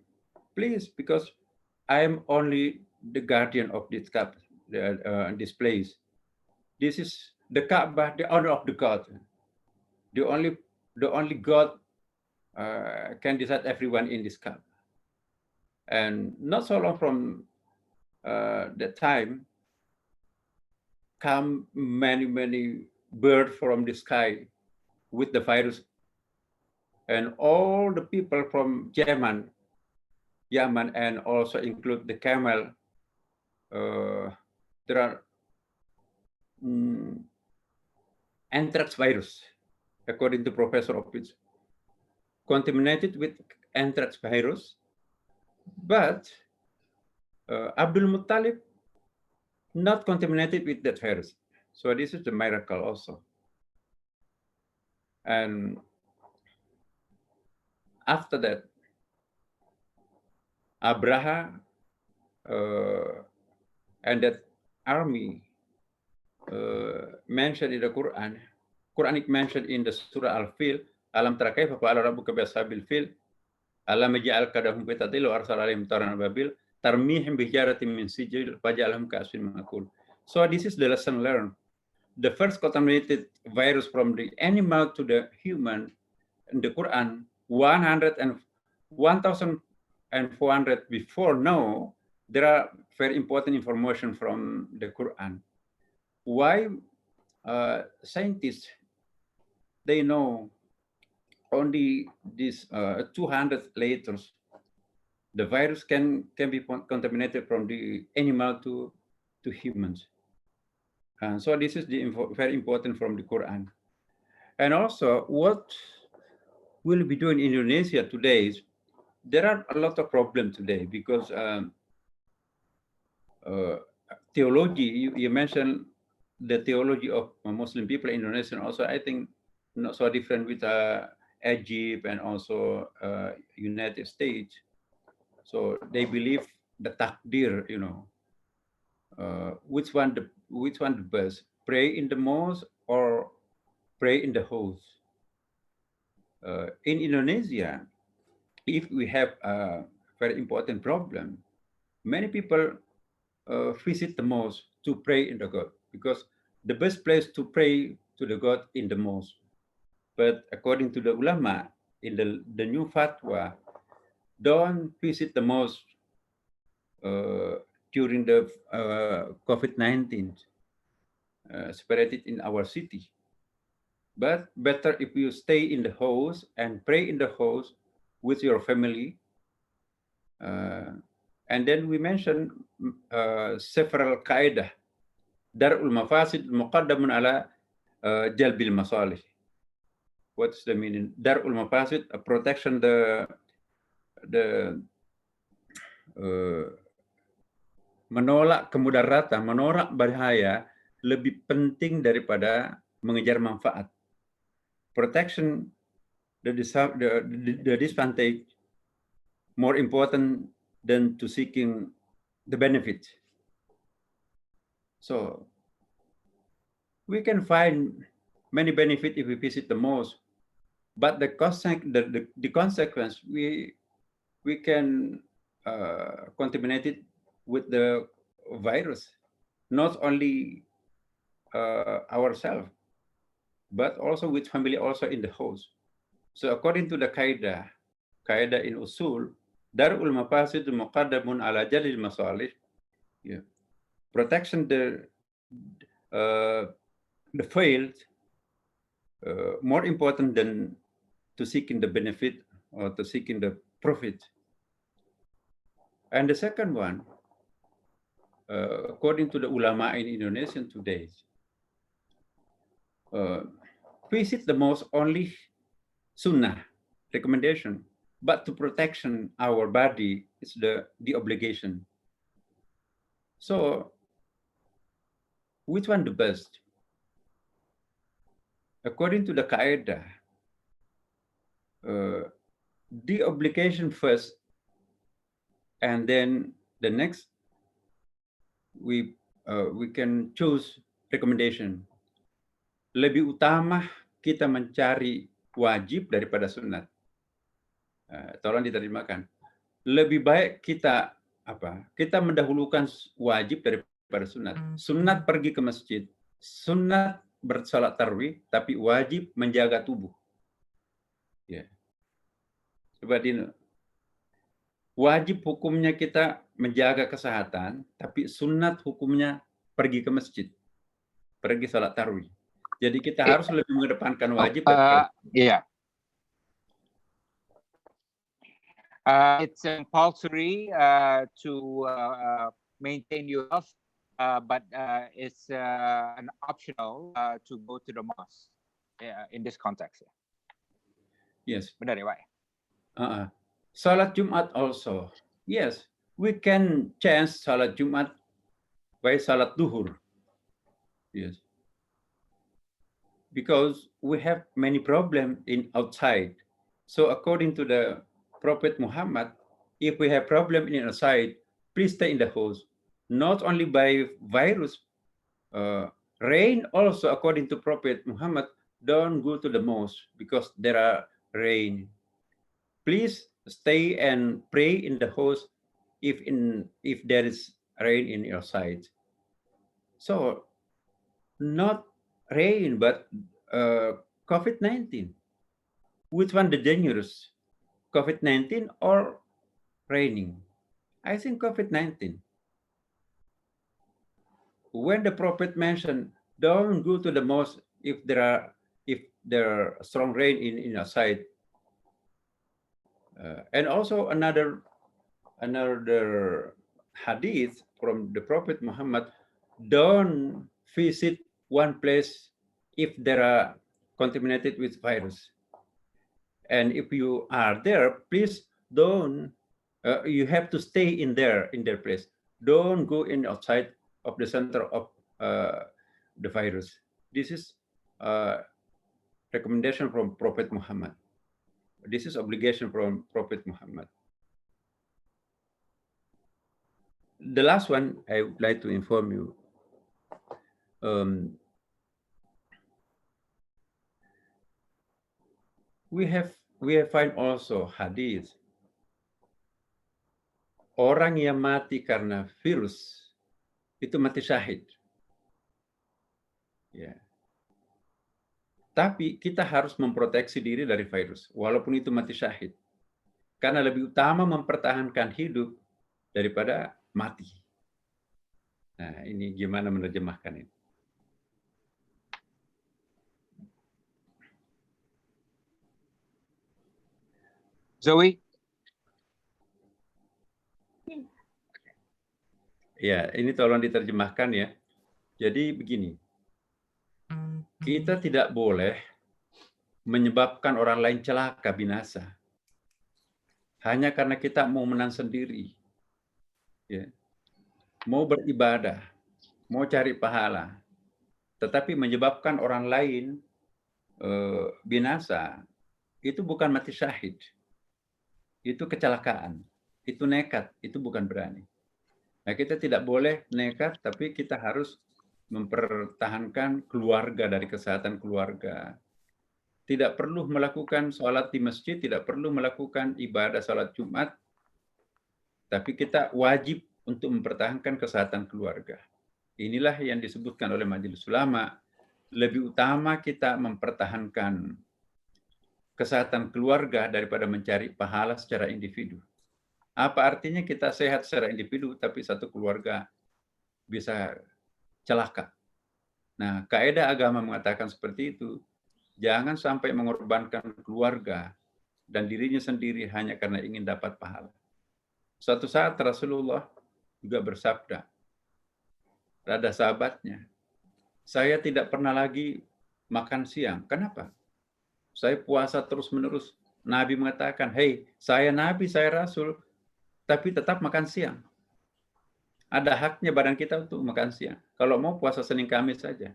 C: Please, because I am only the guardian of this Kaaba, this place. This is the Kaaba, the honor of the God. The only God can decide everyone in this Kaaba. And not so long from that time, come many birds from the sky with the virus, and all the people from Yemen, and also include the camel. There are anthrax virus, according to Professor Opitz, contaminated with anthrax virus, but Abdul Muttalib not contaminated with that virus. So this is the miracle also. And after that, Abraha and that army mentioned in the Quranic mentioned in the Surah Al-Fil, Alam tara kaifa fa'ala rabbuka bi ashabil fil, alam yaj'al kadahum qitadil wa arsala alaihim taran ababil, tarmihim bi hijaratin min sijil faj'alhum ka'asfin ma'kul. So this is the lesson learned. The first contaminated virus from the animal to the human in the Quran, 1,400 before now, there are very important information from the Quran. Why scientists, they know only this 200 later, the virus can be contaminated from the animal to humans. And so this is the very important from the Quran. And also what we'll be doing in Indonesia today is, there are a lot of problems today because theology, you mentioned the theology of Muslim people in Indonesia, and also I think not so different with Egypt and also United States. So they believe the takdir, you know, which one the best, pray in the mosque or pray in the house. In Indonesia, if we have a very important problem, many people visit the mosque to pray in the God, because the best place to pray to the God in the mosque. But according to the ulama, in the new fatwa, don't visit the mosque during the COVID-19 spread in our city. But better if you stay in the house and pray in the house with your family. And then we mentioned several kaidah. Dar'ul mafasid muqaddamun ala jalbil masalih. What's the meaning? Dar'ul mafasid, protection the menolak kemudaratan, menolak bahaya lebih penting daripada mengejar manfaat. Protection the disadvantage more important than to seeking the benefit. So we can find many benefits if we visit the mosque, but the consequence we can contaminate it with the virus, not only ourselves, but also with family, also in the house. So according to the Qaeda, kaidah in usul, darul mafasid muqaddamun ala jalil masalih. Yeah. Protection the field more important than to seeking the benefit or to seeking the profit. And the second one, according to the ulama in Indonesia today, visit the mosque only sunnah recommendation, but to protection our body is the obligation. So, which one the best? According to the Qaeda, the obligation first, and then the next we can choose recommendation. Lebih utama kita mencari wajib daripada sunat. Tolong diterjemahkan. Lebih baik kita kita mendahulukan wajib daripada sunat. Sunat pergi ke masjid, sunat bersalat tarawih, tapi wajib menjaga tubuh. Ya. Coba Dino. Wajib hukumnya kita menjaga kesehatan, tapi sunat hukumnya pergi ke masjid, pergi salat tarawih. Jadi kita harus lebih mengedepankan wajib.
A: Yeah. It's compulsory to maintain your health, but it's an optional to go to the mosque in this context.
C: Yes.
A: Benar ya, Pak?
C: Salat Jumat also. Yes, we can change salat Jumat by salat duhur. Yes. Because we have many problems in outside. So according to the Prophet Muhammad, if we have problem in outside, please stay in the house. Not only by virus, rain also, according to Prophet Muhammad, don't go to the mosque because there are rain. Please stay and pray in the house if there is rain in your side. So not rain, but COVID-19. Which one the dangerous? COVID-19 or raining? I think COVID-19. When the Prophet mentioned, don't go to the mosque if there are strong rain in your side. And also another hadith from the Prophet Muhammad, don't visit one place if there are contaminated with virus. And if you are there, please don't, you have to stay in their place. Don't go in outside of the center of the virus. This is recommendation from Prophet Muhammad. This is obligation from Prophet Muhammad. The last one I would like to inform you. We have find also hadith. Orang yang mati karena virus itu mati syahid. Ya. Tapi kita harus memproteksi diri dari virus, walaupun itu mati syahid. Karena lebih utama mempertahankan hidup daripada mati. Nah, ini gimana menerjemahkan ini?
A: Zoe?
C: Ya, ini tolong diterjemahkan ya. Jadi begini, kita tidak boleh menyebabkan orang lain celaka, binasa. Hanya karena kita mau menang sendiri. Ya. Mau beribadah, mau cari pahala. Tetapi menyebabkan orang lain binasa, itu bukan mati syahid. Itu kecelakaan, itu nekat, itu bukan berani. Nah, kita tidak boleh nekat, tapi kita harus mempertahankan keluarga dari kesehatan keluarga. Tidak perlu melakukan sholat di masjid, tidak perlu melakukan ibadah sholat Jumat, tapi kita wajib untuk mempertahankan kesehatan keluarga. Inilah yang disebutkan oleh Majelis Ulama, lebih utama kita mempertahankan kesehatan keluarga daripada mencari pahala secara individu. Apa artinya kita sehat secara individu, tapi satu keluarga bisa celaka? Nah, kaidah agama mengatakan seperti itu. Jangan sampai mengorbankan keluarga dan dirinya sendiri hanya karena ingin dapat pahala. Suatu saat Rasulullah juga bersabda pada sahabatnya, saya tidak pernah lagi makan siang. Kenapa? Saya puasa terus-menerus. Nabi mengatakan, hei, saya Nabi, saya Rasul, tapi tetap makan siang. Ada haknya badan kita untuk makan siang. Kalau mau puasa Senin Kamis saja.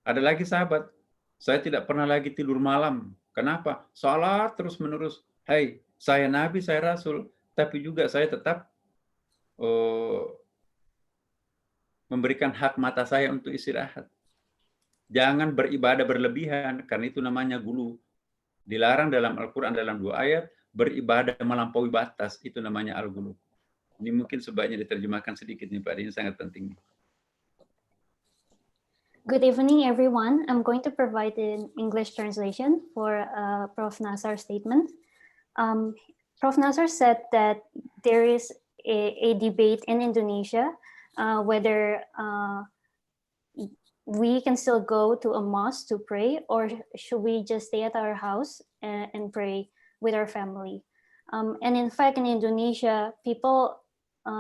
C: Ada lagi sahabat, saya tidak pernah lagi tidur malam. Kenapa? Salat terus-menerus. Hei, saya Nabi, saya Rasul, tapi juga saya tetap memberikan hak mata saya untuk istirahat. Jangan beribadah berlebihan, karena itu namanya gulu. Dilarang dalam Al-Quran dalam 2 ayat, beribadah melampaui batas, itu namanya al-gulu. Ini mungkin sebaiknya diterjemahkan sedikit nih Pak, ini sangat penting.
D: Good evening, everyone. I'm going to provide an English translation for Prof. Nasar's statement. Prof. Nasar said that there is a debate in Indonesia whether we can still go to a mosque to pray, or should we just stay at our house and pray with our family. And in fact, in Indonesia, people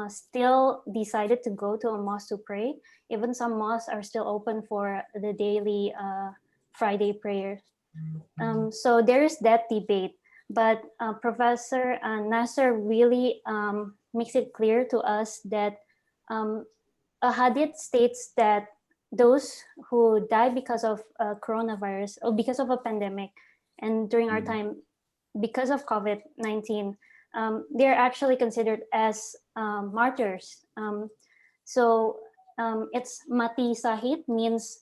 D: still decided to go to a mosque to pray. Even some mosques are still open for the daily Friday prayer. So there is that debate. But Professor Nasser really makes it clear to us that a hadith states that those who die because of coronavirus or because of a pandemic, and during our time, because of COVID-19, they're actually considered as martyrs. So it's mati sahid, means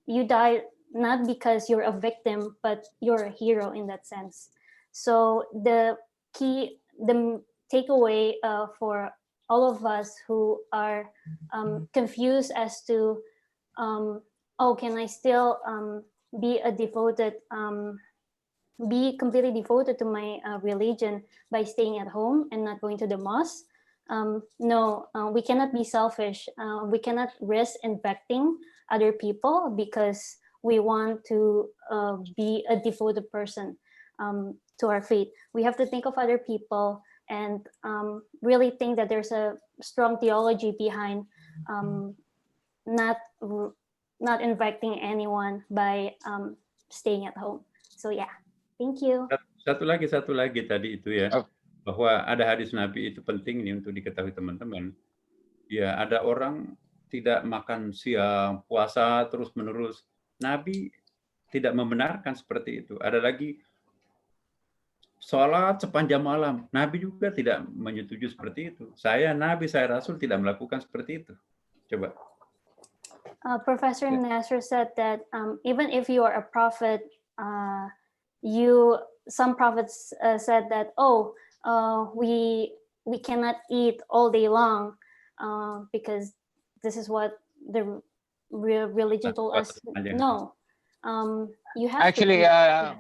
D: you die not because you're a victim, but you're a hero in that sense. So the takeaway for all of us who are confused as to, oh, can I still be a devoted, be completely devoted to my religion by staying at home and not going to the mosque? No, we cannot be selfish. We cannot risk infecting other people because we want to be a devoted person to our faith. We have to think of other people and really think that there's a strong theology behind not infecting anyone by staying at home. So yeah, thank you.
C: Satu lagi tadi itu ya, bahwa ada hadis Nabi itu penting nih untuk diketahui teman-teman. Ya, ada orang tidak makan siang, puasa terus-menerus. Nabi tidak membenarkan seperti itu. Ada lagi sholat sepanjang malam. Nabi juga tidak menyetujui seperti itu. Saya Nabi, saya Rasul tidak melakukan seperti itu. Coba.
D: Professor Nasser said that even if you are a prophet, some prophets said that, we cannot eat all day long because this is what the religion told us. No, you have
A: actually
D: to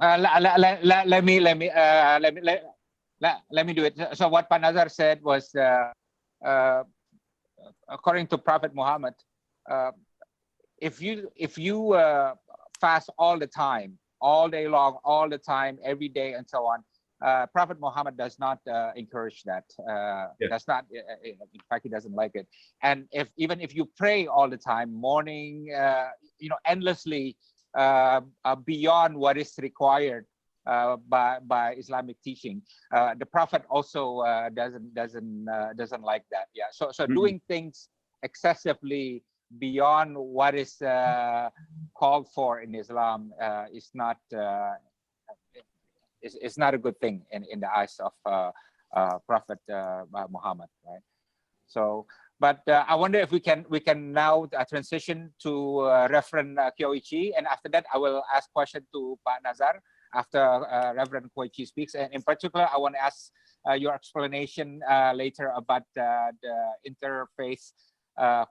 A: let me do it. So what Panazar said was, according to Prophet Muhammad, if you fast all the time, all day long, all the time, every day, and so on, Prophet Muhammad does not encourage that. Does not. In fact, he doesn't like it. And even if you pray all the time, morning, endlessly, beyond what is required by Islamic teaching, the Prophet also doesn't like that. Yeah. So doing things excessively beyond what is called for in Islam is not a good thing in the eyes of Prophet Muhammad, right? So, but I wonder if we can now transition to Reverend Koichi, and after that I will ask question to Pak Nazar after Reverend Koichi speaks, and in particular I want to ask your explanation later about the interfaith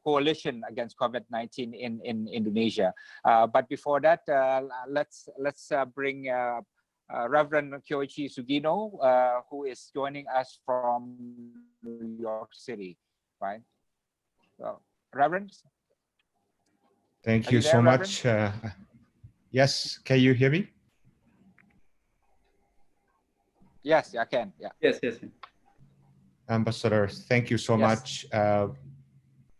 A: coalition against COVID-19 in Indonesia. But before that, let's bring Reverend Kyoichi Sugeno, who is joining us from New York City, right? So, Reverend?
E: Thank you so much. Yes, can you hear me?
A: Yes, I can. Yeah.
C: Yes.
E: Ambassador, thank you so much.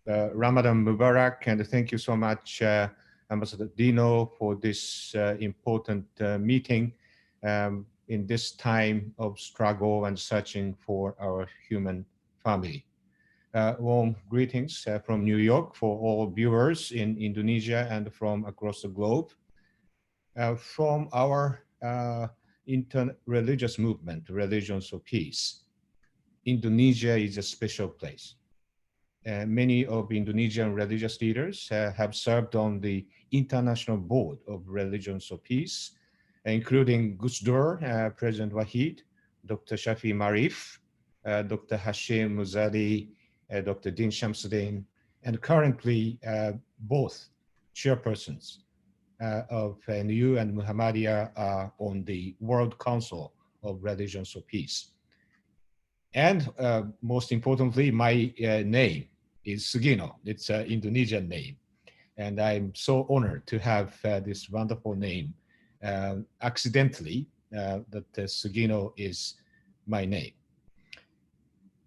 E: Ramadan Mubarak, and thank you so much, Ambassador Dino, for this important meeting in this time of struggle and searching for our human family. Warm greetings from New York for all viewers in Indonesia and from across the globe. From our inter-religious movement, Religions of Peace, Indonesia is a special place. Many of Indonesian religious leaders have served on the International Board of Religions of Peace, including Gus Dur, President Wahid, Dr. Shafi Marif, Dr. Hashim Muzadi, Dr. Din Shamsuddin, and currently both chairpersons of NU and Muhammadiyah are on the World Council of Religions of Peace. And most importantly, my name is Sugeno. It's an Indonesian name. And I'm so honored to have this wonderful name. Accidentally, that Sugeno is my name.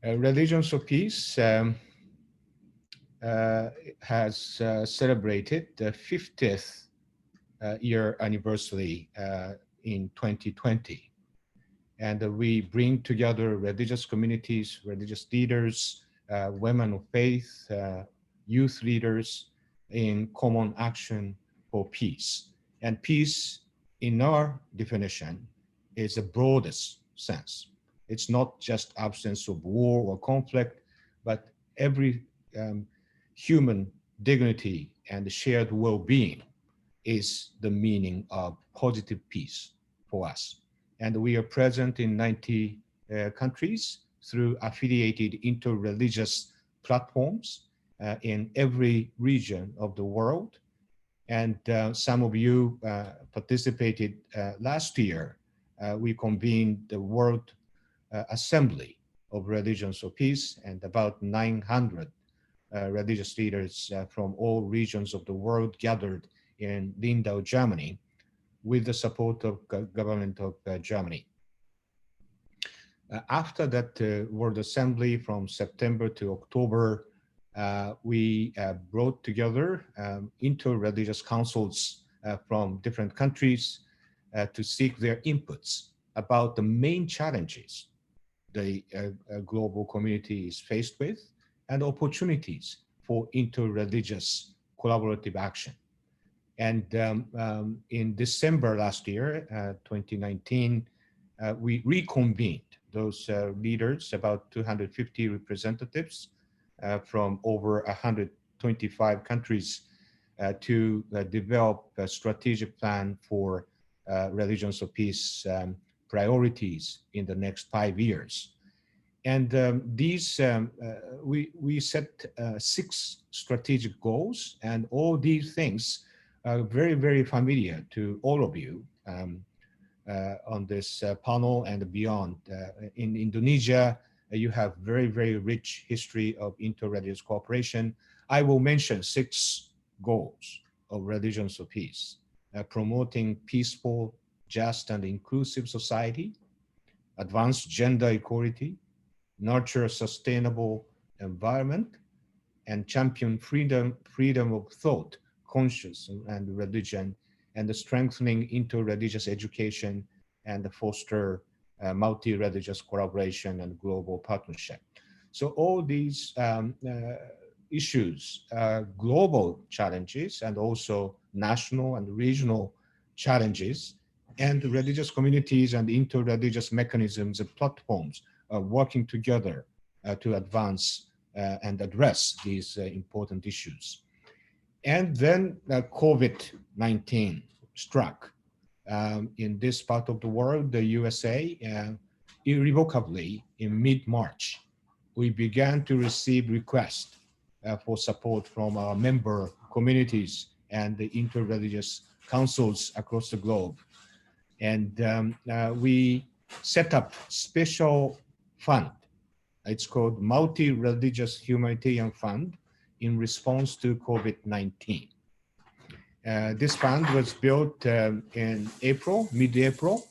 E: Religions of Peace has celebrated the 50th year anniversary in 2020. And we bring together religious communities, religious leaders, women of faith, youth leaders in common action for peace. And peace, in our definition, is the broadest sense. It's not just absence of war or conflict, but every human dignity and shared well-being is the meaning of positive peace for us. And we are present in 90 countries through affiliated inter-religious platforms in every region of the world. And some of you participated last year. We convened the World Assembly of Religions of Peace, and about 900 religious leaders from all regions of the world gathered in Lindau, Germany, with the support of government of Germany. After that World Assembly from September to October, we brought together inter-religious councils from different countries to seek their inputs about the main challenges the global community is faced with and opportunities for inter-religious collaborative action. And in December last year, 2019, we reconvened those leaders, about 250 representatives from over 125 countries to develop a strategic plan for Religions of Peace priorities in the next 5 years. And we set 6 strategic goals, and all these things are very, very familiar to all of you on this panel and beyond. In Indonesia, you have very, very rich history of inter-religious cooperation. I will mention 6 goals of Religions of Peace: promoting peaceful, just, and inclusive society, advance gender equality, nurture a sustainable environment, and champion freedom of thought, conscience, and religion, and the strengthening inter-religious education and foster multi-religious collaboration and global partnership. So all these issues are global challenges and also national and regional challenges, and religious communities and inter-religious mechanisms and platforms are working together to advance and address these important issues. And then COVID-19 struck in this part of the world, the USA, irrevocably in mid-March. We began to receive requests for support from our member communities and the interreligious councils across the globe. And we set up special fund. It's called Multi-Religious Humanitarian Fund in response to COVID-19. This fund was built in April, mid-April,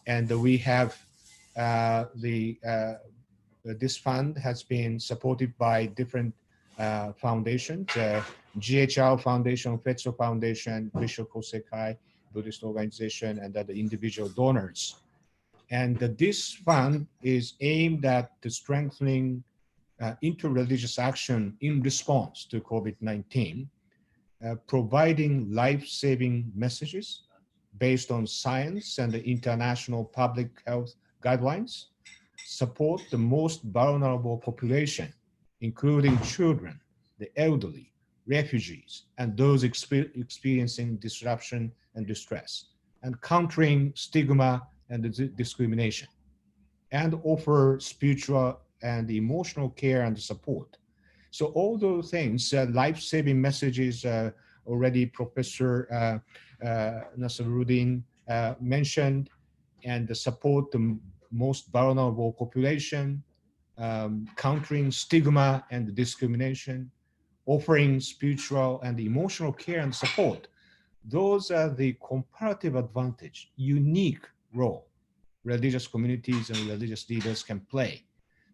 E: and we have this fund has been supported by different foundations, GHR Foundation, Fetso Foundation, Bishop Kosekai, Buddhist organization, and other individual donors. And this fund is aimed at strengthening interreligious action in response to COVID-19, providing life-saving messages based on science and the international public health guidelines, support the most vulnerable population, including children, the elderly, refugees, and those experiencing disruption and distress, and countering stigma and discrimination, and offer spiritual and emotional care and support. So all those things, life-saving messages, already Professor Nasruddin mentioned, and the support the most vulnerable population, countering stigma and discrimination, offering spiritual and emotional care and support. Those are the comparative advantage, unique role religious communities and religious leaders can play.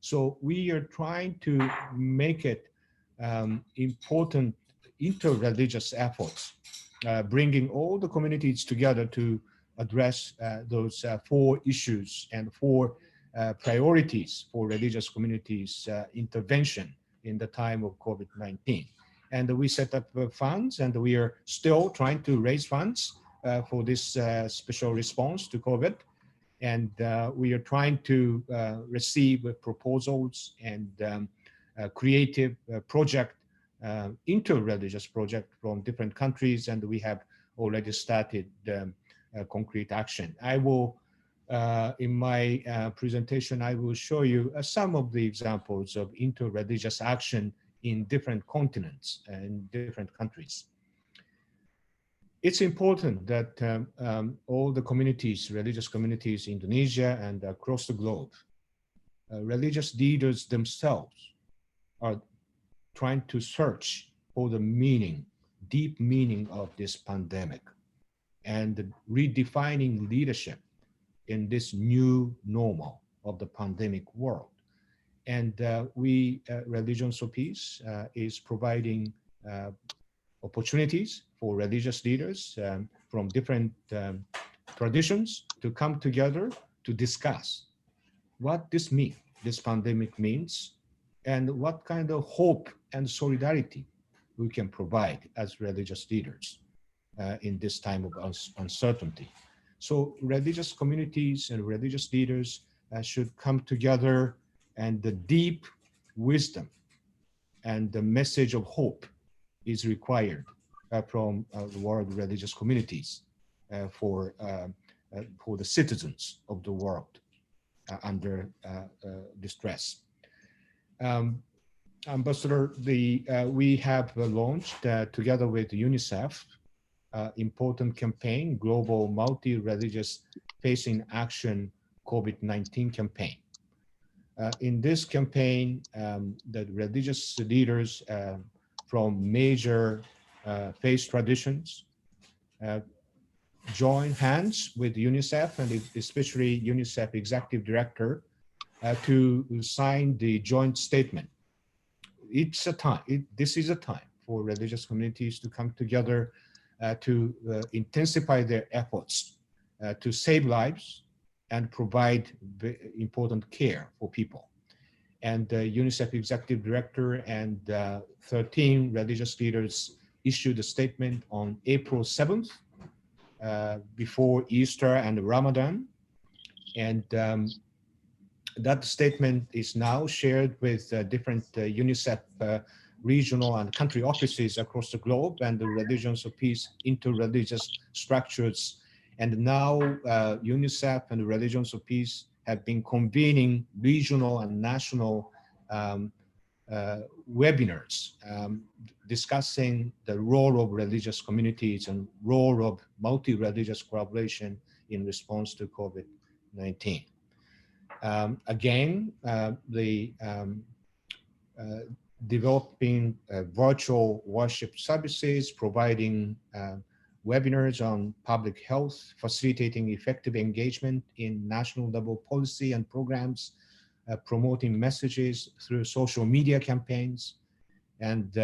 E: So we are trying to make it important interreligious efforts, bringing all the communities together to address those 4 issues and 4 priorities for religious communities intervention in the time of COVID-19. And we set up funds, and we are still trying to raise funds for this special response to COVID. And we are trying to receive proposals and creative project, interreligious project from different countries, and we have already started concrete action. I will, in my presentation, I will show you some of the examples of interreligious action in different continents and different countries. It's important that all the communities, religious communities in Indonesia and across the globe, religious leaders themselves are trying to search for the meaning, deep meaning of this pandemic, and redefining leadership in this new normal of the pandemic world. And we, Religions of Peace, is providing opportunities for religious leaders from different traditions to come together to discuss what this means, this pandemic means, and what kind of hope and solidarity we can provide as religious leaders in this time of uncertainty. So religious communities and religious leaders should come together, and the deep wisdom and the message of hope is required from the world religious communities for the citizens of the world under distress. Ambassador, we have launched together with UNICEF important campaign, Global Multi-Religious Facing Action COVID-19 campaign. In this campaign, the religious leaders from major faith traditions join hands with UNICEF, and especially UNICEF Executive Director, to sign the joint statement. It's a time, this is a time for religious communities to come together to intensify their efforts to save lives and provide important care for people. And UNICEF Executive Director and 13 religious leaders issued a statement on April 7th, before Easter and Ramadan. And that statement is now shared with different UNICEF regional and country offices across the globe, and the Religions of Peace interreligious structures. And now UNICEF and the Religions of Peace have been convening regional and national webinars discussing the role of religious communities and role of multi-religious collaboration in response to COVID-19. Again, developing virtual worship services, providing webinars on public health, facilitating effective engagement in national level policy and programs, promoting messages through social media campaigns, and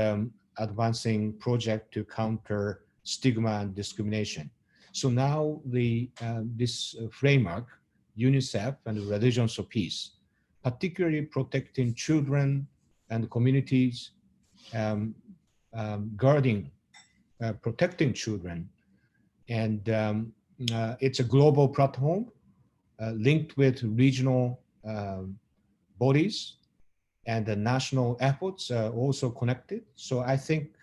E: advancing project to counter stigma and discrimination. So now this framework, UNICEF and Religions of Peace, particularly protecting children and communities, protecting children. And it's a global platform linked with regional bodies, and the national efforts are also connected. So I think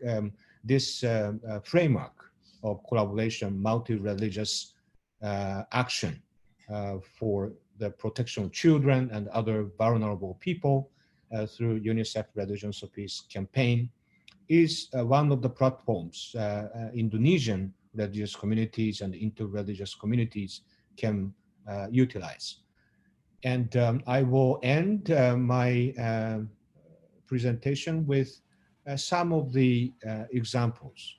E: this framework of collaboration, multi-religious action for the protection of children and other vulnerable people through UNICEF Religions of Peace campaign is one of the platforms Indonesian religious communities and interreligious communities can utilize. And I will end my presentation with some of the examples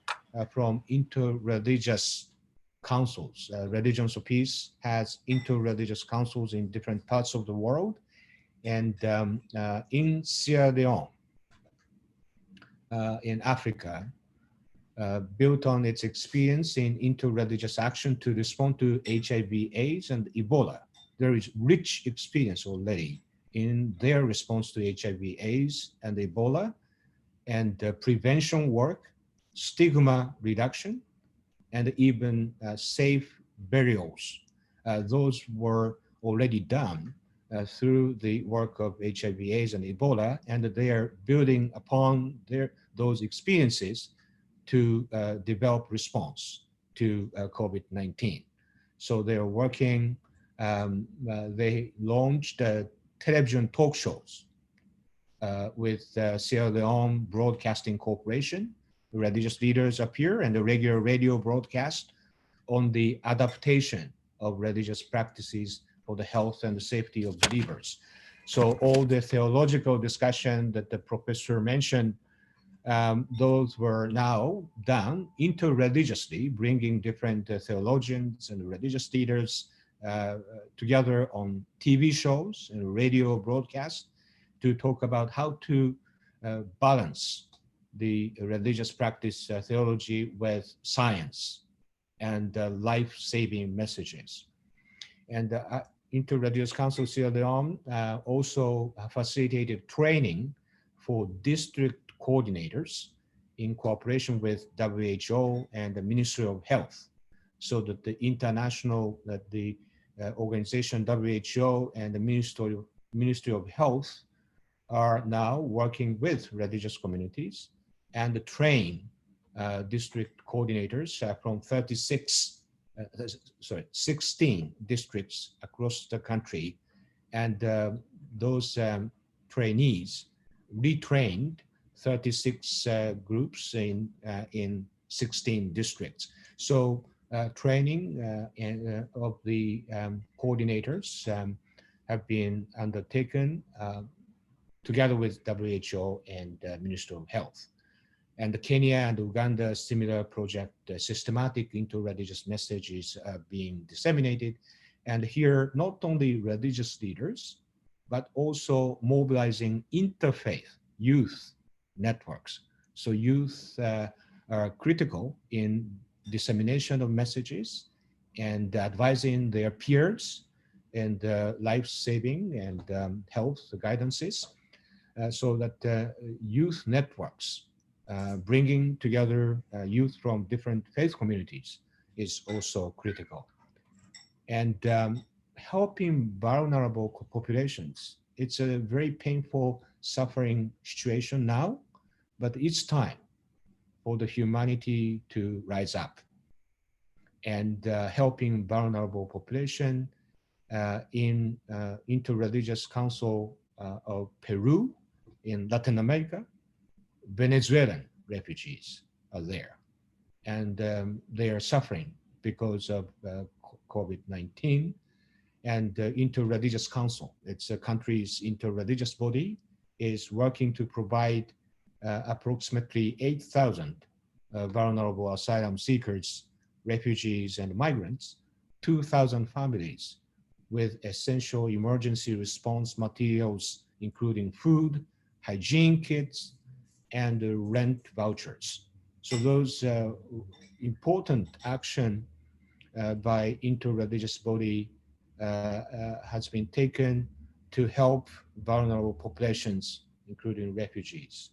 E: from interreligious councils. Religions of Peace has interreligious councils in different parts of the world. And in Sierra Leone, in Africa, built on its experience in interreligious action to respond to HIV/AIDS and Ebola. There is rich experience already in their response to HIV/AIDS and Ebola, and prevention work, stigma reduction, and even safe burials. Those were already done through the work of HIV/AIDS and Ebola, and they are building upon those experiences to develop response to COVID-19. So they are working, they launched television talk shows with Sierra Leone Broadcasting Corporation. Religious leaders appear, and the regular radio broadcast on the adaptation of religious practices for the health and the safety of believers. So all the theological discussion that the professor mentioned, those were now done interreligiously, bringing different theologians and religious leaders together on TV shows and radio broadcasts to talk about how to balance the religious practice theology with science and life-saving messages. And Interreligious Council Sierra Leone also facilitated training for district coordinators in cooperation with WHO and the Ministry of Health, so that the international, the organization WHO and the Ministry of Health are now working with religious communities and train district coordinators from 16 districts across the country, and those trainees retrained 36 groups in 16 districts. So training of the coordinators have been undertaken together with WHO and Ministry of Health. And Kenya and Uganda, similar project, systematic interreligious messages are being disseminated. And here, not only religious leaders, but also mobilizing interfaith youth networks. So youth are critical in dissemination of messages and advising their peers and life-saving and health guidances, so that youth networks bringing together youth from different faith communities is also critical. And helping vulnerable populations, it's a very painful, suffering situation now, but it's time for the humanity to rise up. And helping vulnerable population in Interreligious Council of Peru in Latin America, Venezuelan refugees are there, and they are suffering because of COVID-19. And the Interreligious Council, it's a country's interreligious body, is working to provide approximately 8,000 vulnerable asylum seekers, refugees, and migrants, 2,000 families with essential emergency response materials, including food, hygiene kits, and rent vouchers. So those important action by interreligious body has been taken to help vulnerable populations, including refugees.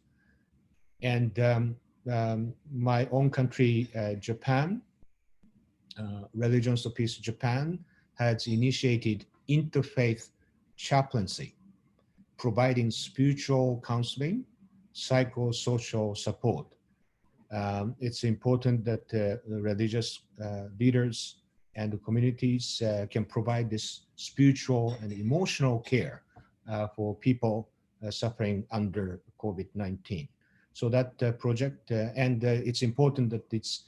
E: And my own country, Japan, Religions of Peace Japan, has initiated interfaith chaplaincy, providing spiritual counseling, psychosocial support. It's important that the religious leaders and the communities can provide this spiritual and emotional care for people suffering under COVID-19. So that project, and it's important that it's,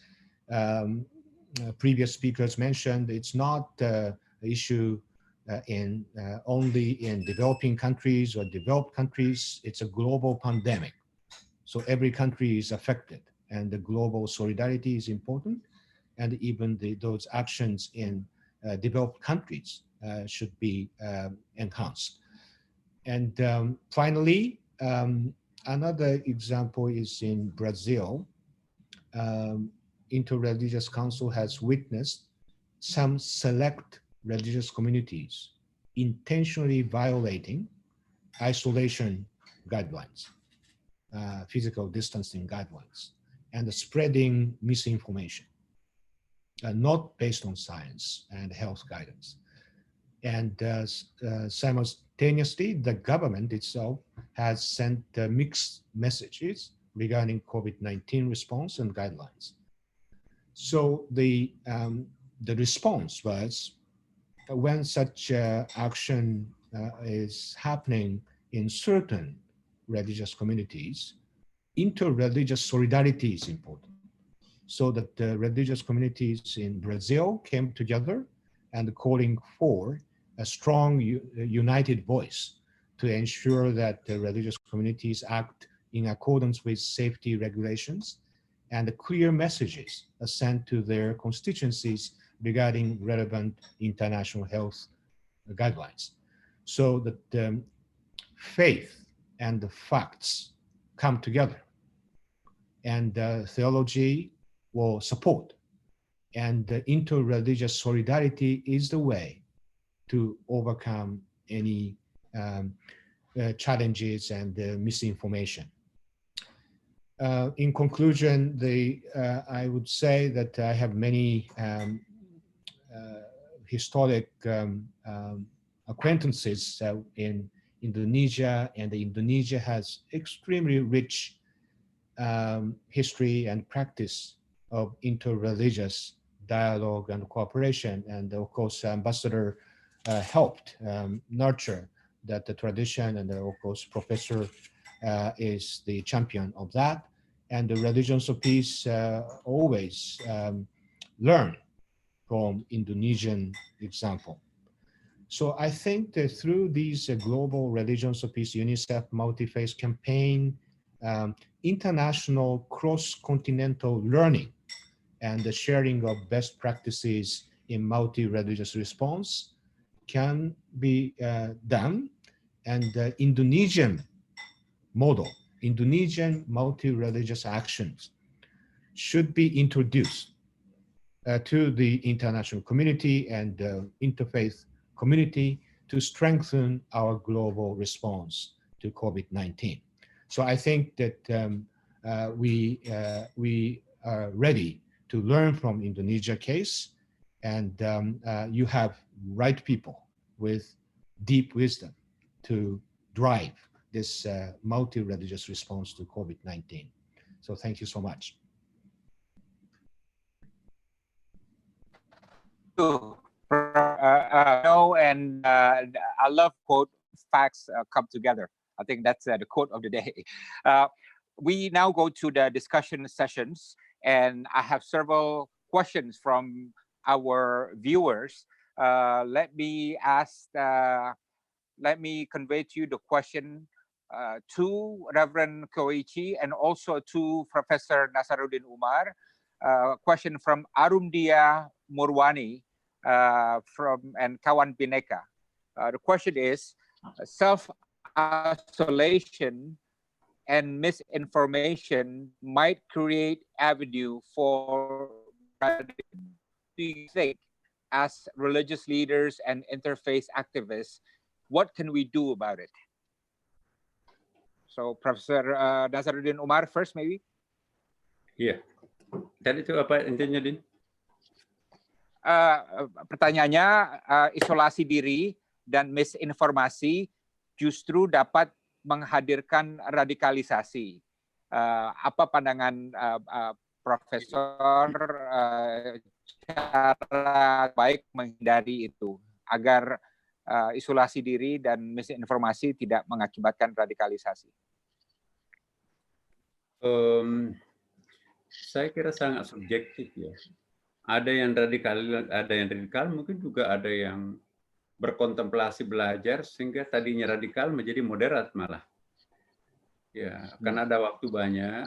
E: previous speakers mentioned, it's not an issue only in developing countries or developed countries. It's a global pandemic. So every country is affected, and the global solidarity is important. And even those actions in developed countries should be enhanced. And finally, another example is in Brazil. Interreligious Council has witnessed some select religious communities intentionally violating isolation guidelines, physical distancing guidelines, and spreading misinformation, not based on science and health guidance. And simultaneously, the government itself has sent mixed messages regarding COVID-19 response and guidelines. So the response was, when such action is happening in certain religious communities, interreligious solidarity is important. So that the religious communities in Brazil came together and calling for a strong united voice to ensure that the religious communities act in accordance with safety regulations, and the clear messages are sent to their constituencies regarding relevant international health guidelines. So that faith and the facts come together, and theology will support, and interreligious solidarity is the way to overcome any challenges and misinformation. In conclusion, I would say that I have many historic acquaintances in Indonesia, and Indonesia has extremely rich history and practice of interreligious dialogue and cooperation. And of course, Ambassador helped nurture that the tradition, and of course, Professor is the champion of that. And the Religions of Peace always learn from Indonesian example. So I think that through these global Religions of Peace UNICEF multi-faith campaign, international cross-continental learning and the sharing of best practices in multi-religious response can be done. And the Indonesian model, Indonesian multi-religious actions should be introduced to the international community and interfaith community to strengthen our global response to COVID-19. So I think that we are ready to learn from Indonesia case, and you have right people with deep wisdom to drive this multi-religious response to COVID-19. So thank you so much.
A: And I love quote, facts come together. I think that's the quote of the day. We now go to the discussion sessions, and I have several questions from our viewers. Let me convey to you the question to Reverend Koichi and also to Professor Nasaruddin Umar. Question from Arumdia Murwani and Kawan Bineka. The question is, self-isolation and misinformation might create avenue for radicalism. Do you think, as religious leaders and interfaith activists, what can we do about it? So, Professor Nasaruddin Umar first, maybe?
C: Iya. Tadi itu apa intinya, Din?
A: Pertanyaannya, isolasi diri dan misinformasi justru dapat menghadirkan radikalisasi. Apa pandangan Profesor cara baik menghindari itu agar isolasi diri dan misinformasi tidak mengakibatkan radikalisasi?
C: Saya kira sangat subjektif ya. Ada yang radikal, mungkin juga ada yang berkontemplasi belajar sehingga tadinya radikal menjadi moderat malah. Ya, karena ada waktu banyak,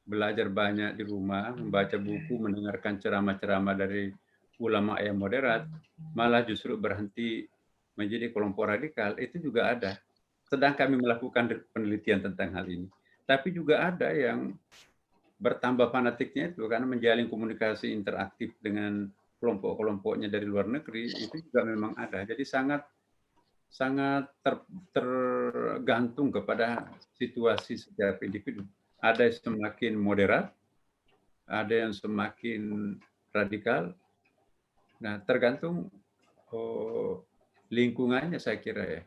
C: belajar banyak di rumah, membaca buku, mendengarkan ceramah-ceramah dari ulama yang moderat, malah justru berhenti menjadi kelompok radikal, itu juga ada. Sedang kami melakukan penelitian tentang hal ini. Tapi juga ada yang bertambah fanatiknya itu karena menjalin komunikasi interaktif dengan kelompok-kelompoknya dari luar negeri, itu juga memang ada. Jadi sangat tergantung kepada situasi setiap individu. Ada yang semakin moderat, ada yang semakin radikal. Nah, tergantung lingkungannya saya kira ya.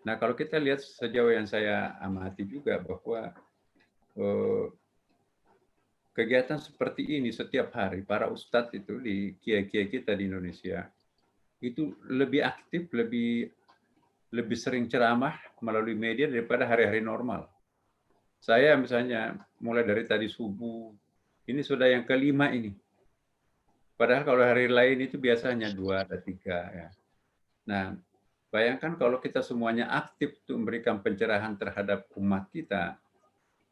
C: Nah, kalau kita lihat sejauh yang saya amati juga bahwa kegiatan seperti ini setiap hari, para ustadz itu di kiai-kiai kita di Indonesia, itu lebih aktif, lebih sering ceramah melalui media daripada hari-hari normal. Saya misalnya mulai dari tadi subuh, ini sudah yang kelima ini. Padahal kalau hari lain itu biasanya 2 atau 3 ya. Nah, bayangkan kalau kita semuanya aktif untuk memberikan pencerahan terhadap umat kita,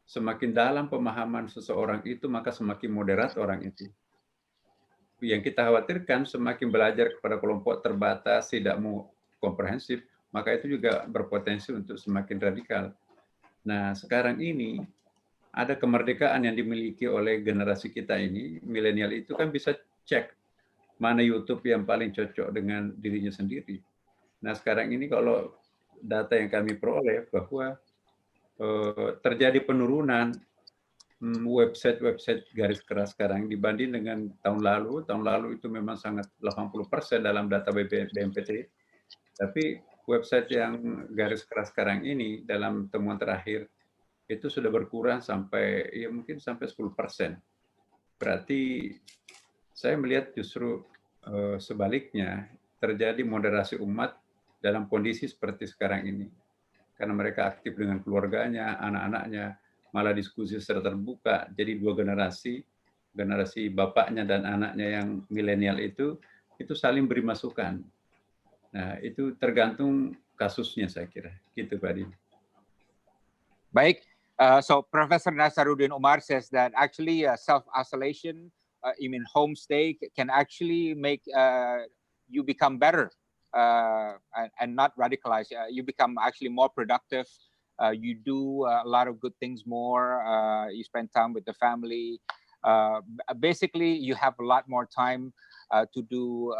C: semakin dalam pemahaman seseorang itu, maka semakin moderat orang itu. Yang kita khawatirkan semakin belajar kepada kelompok terbatas, tidak mau komprehensif, maka itu juga berpotensi untuk semakin radikal. Nah, sekarang ini ada kemerdekaan yang dimiliki oleh generasi kita ini, milenial itu kan bisa cek mana YouTube yang paling cocok dengan dirinya sendiri. Nah, sekarang ini kalau data yang kami peroleh bahwa terjadi penurunan website garis keras sekarang dibanding dengan tahun lalu. Tahun lalu itu memang sangat 80% dalam data BMPT. Tapi website yang garis keras sekarang ini dalam temuan terakhir itu sudah berkurang sampai ya mungkin sampai 10%. Berarti saya melihat justru sebaliknya terjadi moderasi umat dalam kondisi seperti sekarang ini. Karena mereka aktif dengan keluarganya, anak-anaknya, malah diskusi secara terbuka. Jadi 2 generasi bapaknya dan anaknya yang milenial itu saling beri masukan. Nah, itu tergantung kasusnya saya kira. Gitu, Pak Din.
A: Baik, so Professor Nasaruddin Umar says that actually self-isolation, homestay, can actually make you become better. And not radicalized. You become actually more productive. You do a lot of good things more. You spend time with the family. Basically, you have a lot more time to do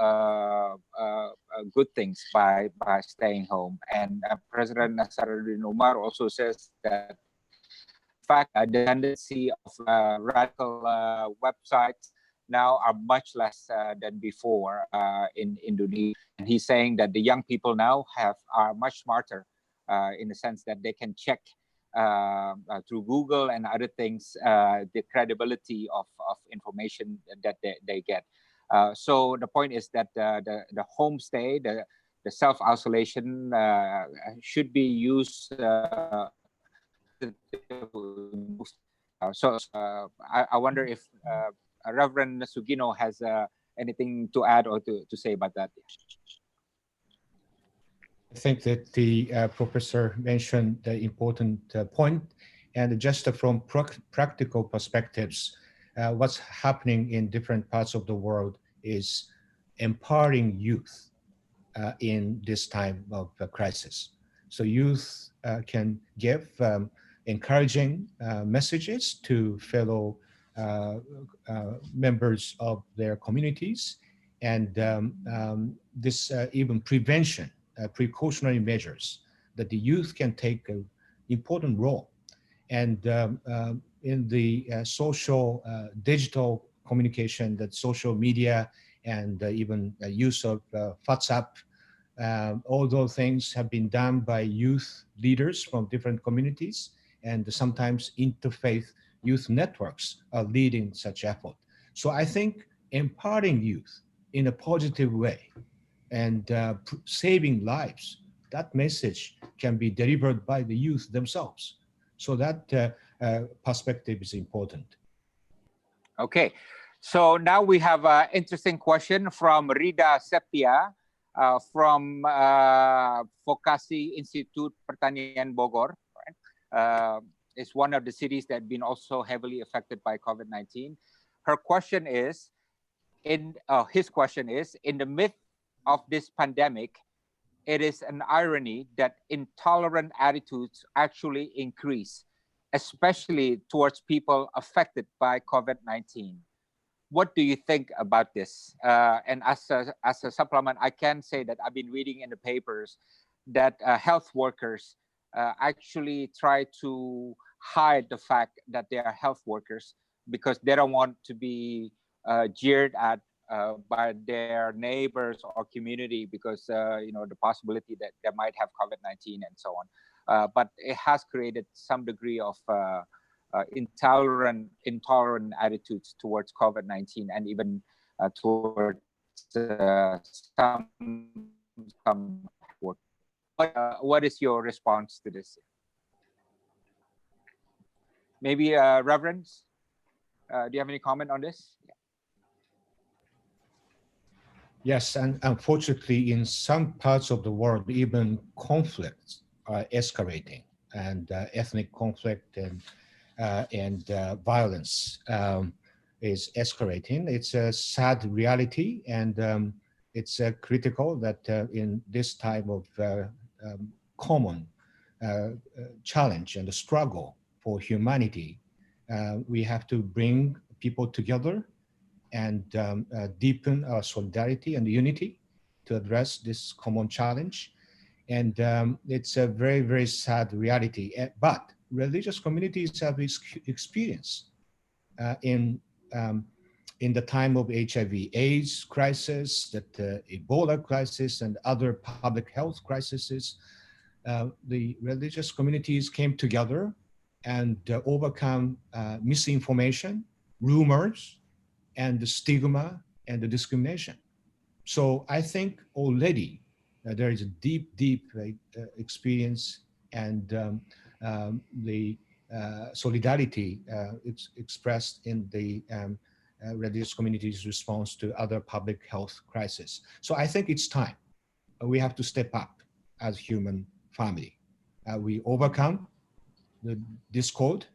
A: good things by staying home. And President Nasaruddin Umar also says that, in fact, the tendency of radical websites now are much less than before in Indonesia. And he's saying that the young people now are much smarter in the sense that they can check through Google and other things the credibility of information that they get. So the point is that the homestay, the the self-isolation should be used. I wonder if Reverend Sugeno has anything to add or to say about that.
E: I think that the professor mentioned the important point, and just from practical perspectives, what's happening in different parts of the world is empowering youth in this time of crisis. So youth can give encouraging messages to fellow members of their communities, and this even prevention, precautionary measures that the youth can take an important role. And in the social, digital communication, that social media and even the use of WhatsApp, all those things have been done by youth leaders from different communities, and sometimes interfaith youth networks are leading such effort. So I think empowering youth in a positive way and saving lives, that message can be delivered by the youth themselves. So that perspective is important.
A: Okay, so now we have an interesting question from Rida Septia from Vokasi Institute Pertanian Bogor. Right? It's one of the cities that have been also heavily affected by COVID-19. Her question is, his question is, in the midst of this pandemic, it is an irony that intolerant attitudes actually increase, especially towards people affected by COVID-19. What do you think about this? And as a supplement, I can say that I've been reading in the papers that health workers actually try to hide the fact that they are health workers because they don't want to be jeered at by their neighbors or community because the possibility that they might have COVID-19 and so on. But it has created some degree of intolerant attitudes towards COVID-19 and even towards some work. What is your response to this? Maybe Reverend, do you have any comment on this?
E: Yes, and unfortunately, in some parts of the world, even conflicts are escalating, and ethnic conflict and violence is escalating. It's a sad reality, and it's critical that in this time of common challenge and the struggle for humanity, we have to bring people together and deepen our solidarity and unity to address this common challenge. And it's a very, very sad reality. But religious communities have experienced in the time of HIV/AIDS crisis, that Ebola crisis, and other public health crises, the religious communities came together and overcome misinformation, rumors, and the stigma and the discrimination. So I think already there is a deep, deep experience, and the solidarity expressed in the religious community's response to other public health crises. So I think it's time. We have to step up as human family. We overcome the discord,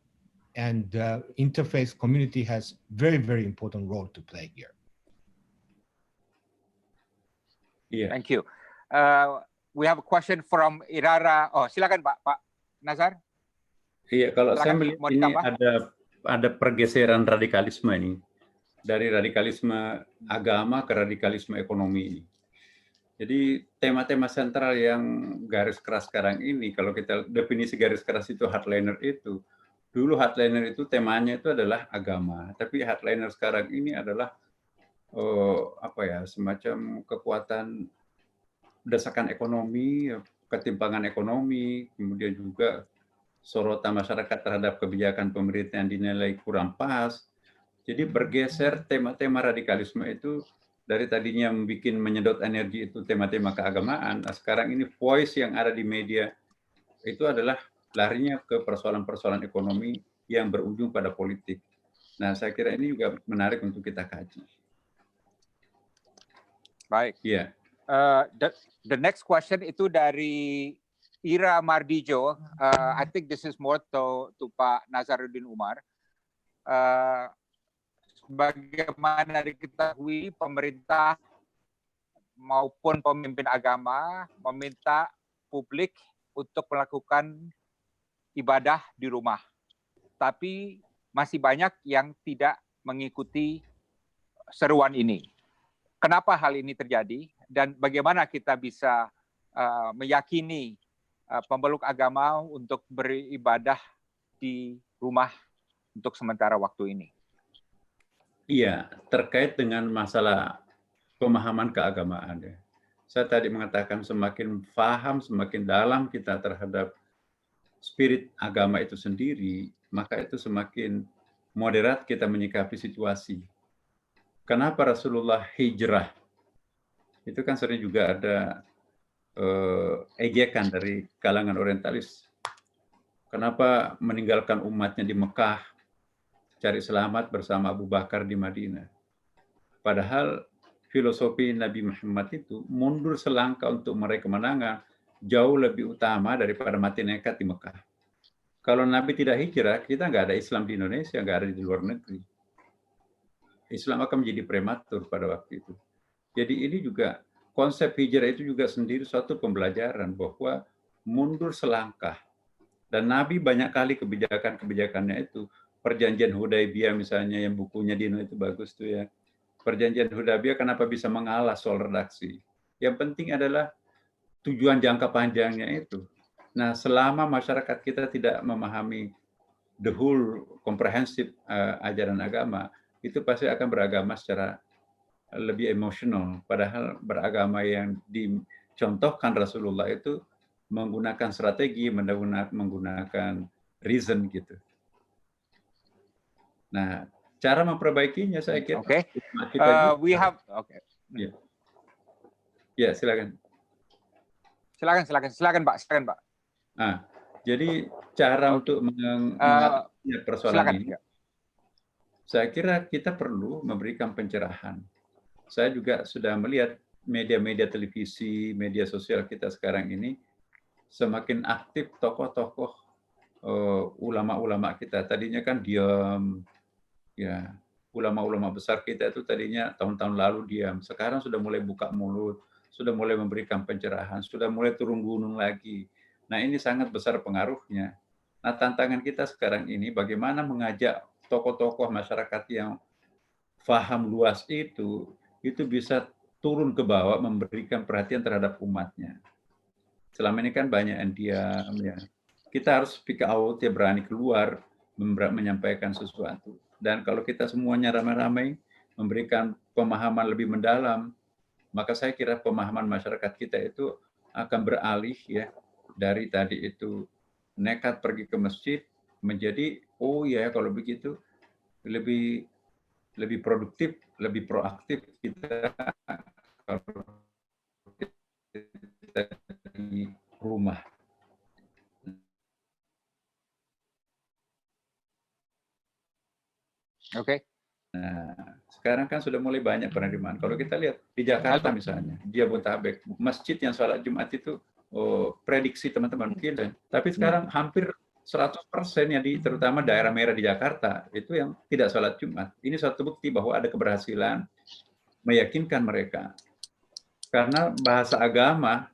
E: and interfaith community has very, very important role to play here.
C: Yeah.
A: Thank you. We have a question from Irara. Oh, silakan Pak Nazar.
C: Iya, kalau saya
A: Silakan,
C: melihat
A: mau
C: ini
A: ditambah?
C: ada pergeseran radikalisme ini, dari radikalisme agama ke radikalisme ekonomi ini. Jadi tema-tema sentral yang garis keras sekarang ini, kalau kita definisi garis keras itu hardliner itu, dulu hardliner itu temanya itu adalah agama, tapi hardliner sekarang ini adalah semacam kekuatan desakan ekonomi, ketimpangan ekonomi, kemudian juga sorotan masyarakat terhadap kebijakan pemerintah yang dinilai kurang pas. Jadi bergeser tema-tema radikalisme itu dari tadinya menyedot energi itu tema-tema keagamaan, nah sekarang ini voice yang ada di media itu adalah larinya ke persoalan-persoalan ekonomi yang berujung pada politik. Nah, saya kira ini juga menarik untuk kita kaji.
A: Baik.
C: Iya.
A: The next question itu dari Ira Mardijo. I think this is more to Pak Nazaruddin Umar. Bagaimana diketahui pemerintah maupun pemimpin agama meminta publik untuk melakukan ibadah di rumah. Tapi masih banyak yang tidak mengikuti seruan ini. Kenapa hal ini terjadi dan bagaimana kita bisa meyakini pemeluk agama untuk beribadah di rumah untuk sementara waktu ini?
C: Iya, terkait dengan masalah pemahaman keagamaan. Ya. Saya tadi mengatakan semakin paham, semakin dalam kita terhadap spirit agama itu sendiri, maka itu semakin moderat kita menyikapi situasi. Kenapa Rasulullah hijrah? Itu kan sering juga ada ejekan dari kalangan orientalis. Kenapa meninggalkan umatnya di Mekah, cari selamat bersama Abu Bakar di Madinah? Padahal filosofi Nabi Muhammad itu mundur selangkah untuk meraih kemenangan jauh lebih utama daripada mati nekat di Mekah. Kalau Nabi tidak hijrah, kita nggak ada Islam di Indonesia, nggak ada di luar negeri. Islam akan menjadi prematur pada waktu itu. Jadi ini juga konsep hijrah itu juga sendiri suatu pembelajaran bahwa mundur selangkah. Dan Nabi banyak kali kebijakan-kebijakannya itu. Perjanjian Hudaibiyah misalnya yang bukunya Dino itu bagus tuh ya. Perjanjian Hudaibiyah kenapa bisa mengalah soal redaksi? Yang penting adalah tujuan jangka panjangnya itu. Nah, selama masyarakat kita tidak memahami the whole comprehensive ajaran agama, itu pasti akan beragama secara lebih emosional. Padahal beragama yang dicontohkan Rasulullah itu menggunakan strategi, menggunakan reason gitu. Nah, cara memperbaikinya saya kira.
A: Okay. We have. Okay.
C: Ya, yeah, silakan.
A: Silakan Pak.
C: Nah, jadi cara untuk mengatasi persoalan ini, saya kira kita perlu memberikan pencerahan. Saya juga sudah melihat media-media televisi, media sosial kita sekarang ini semakin aktif tokoh-tokoh ulama-ulama kita. Tadinya kan diam, ya ulama-ulama besar kita itu tadinya tahun-tahun lalu diam. Sekarang sudah mulai buka mulut, sudah mulai memberikan pencerahan, sudah mulai turun gunung lagi. Nah ini sangat besar pengaruhnya. Nah tantangan kita sekarang ini bagaimana mengajak tokoh-tokoh masyarakat yang paham luas itu bisa turun ke bawah memberikan perhatian terhadap umatnya. Selama ini kan banyak yang diam ya. Kita harus speak out ya, berani keluar menyampaikan sesuatu. Dan kalau kita semuanya ramai-ramai memberikan pemahaman lebih mendalam, maka saya kira pemahaman masyarakat kita itu akan beralih ya dari tadi itu nekat pergi ke masjid menjadi oh ya kalau begitu lebih produktif, lebih proaktif kita kalau kita di rumah.
A: Oke.
C: Nah, sekarang kan sudah mulai banyak penerimaan. Kalau kita lihat di Jakarta misalnya, di Jabodetabek, masjid yang sholat Jumat itu prediksi teman-teman mungkin, tapi sekarang hampir 100% yang terutama daerah merah di Jakarta itu yang tidak sholat Jumat. Ini suatu bukti bahwa ada keberhasilan meyakinkan mereka. Karena bahasa agama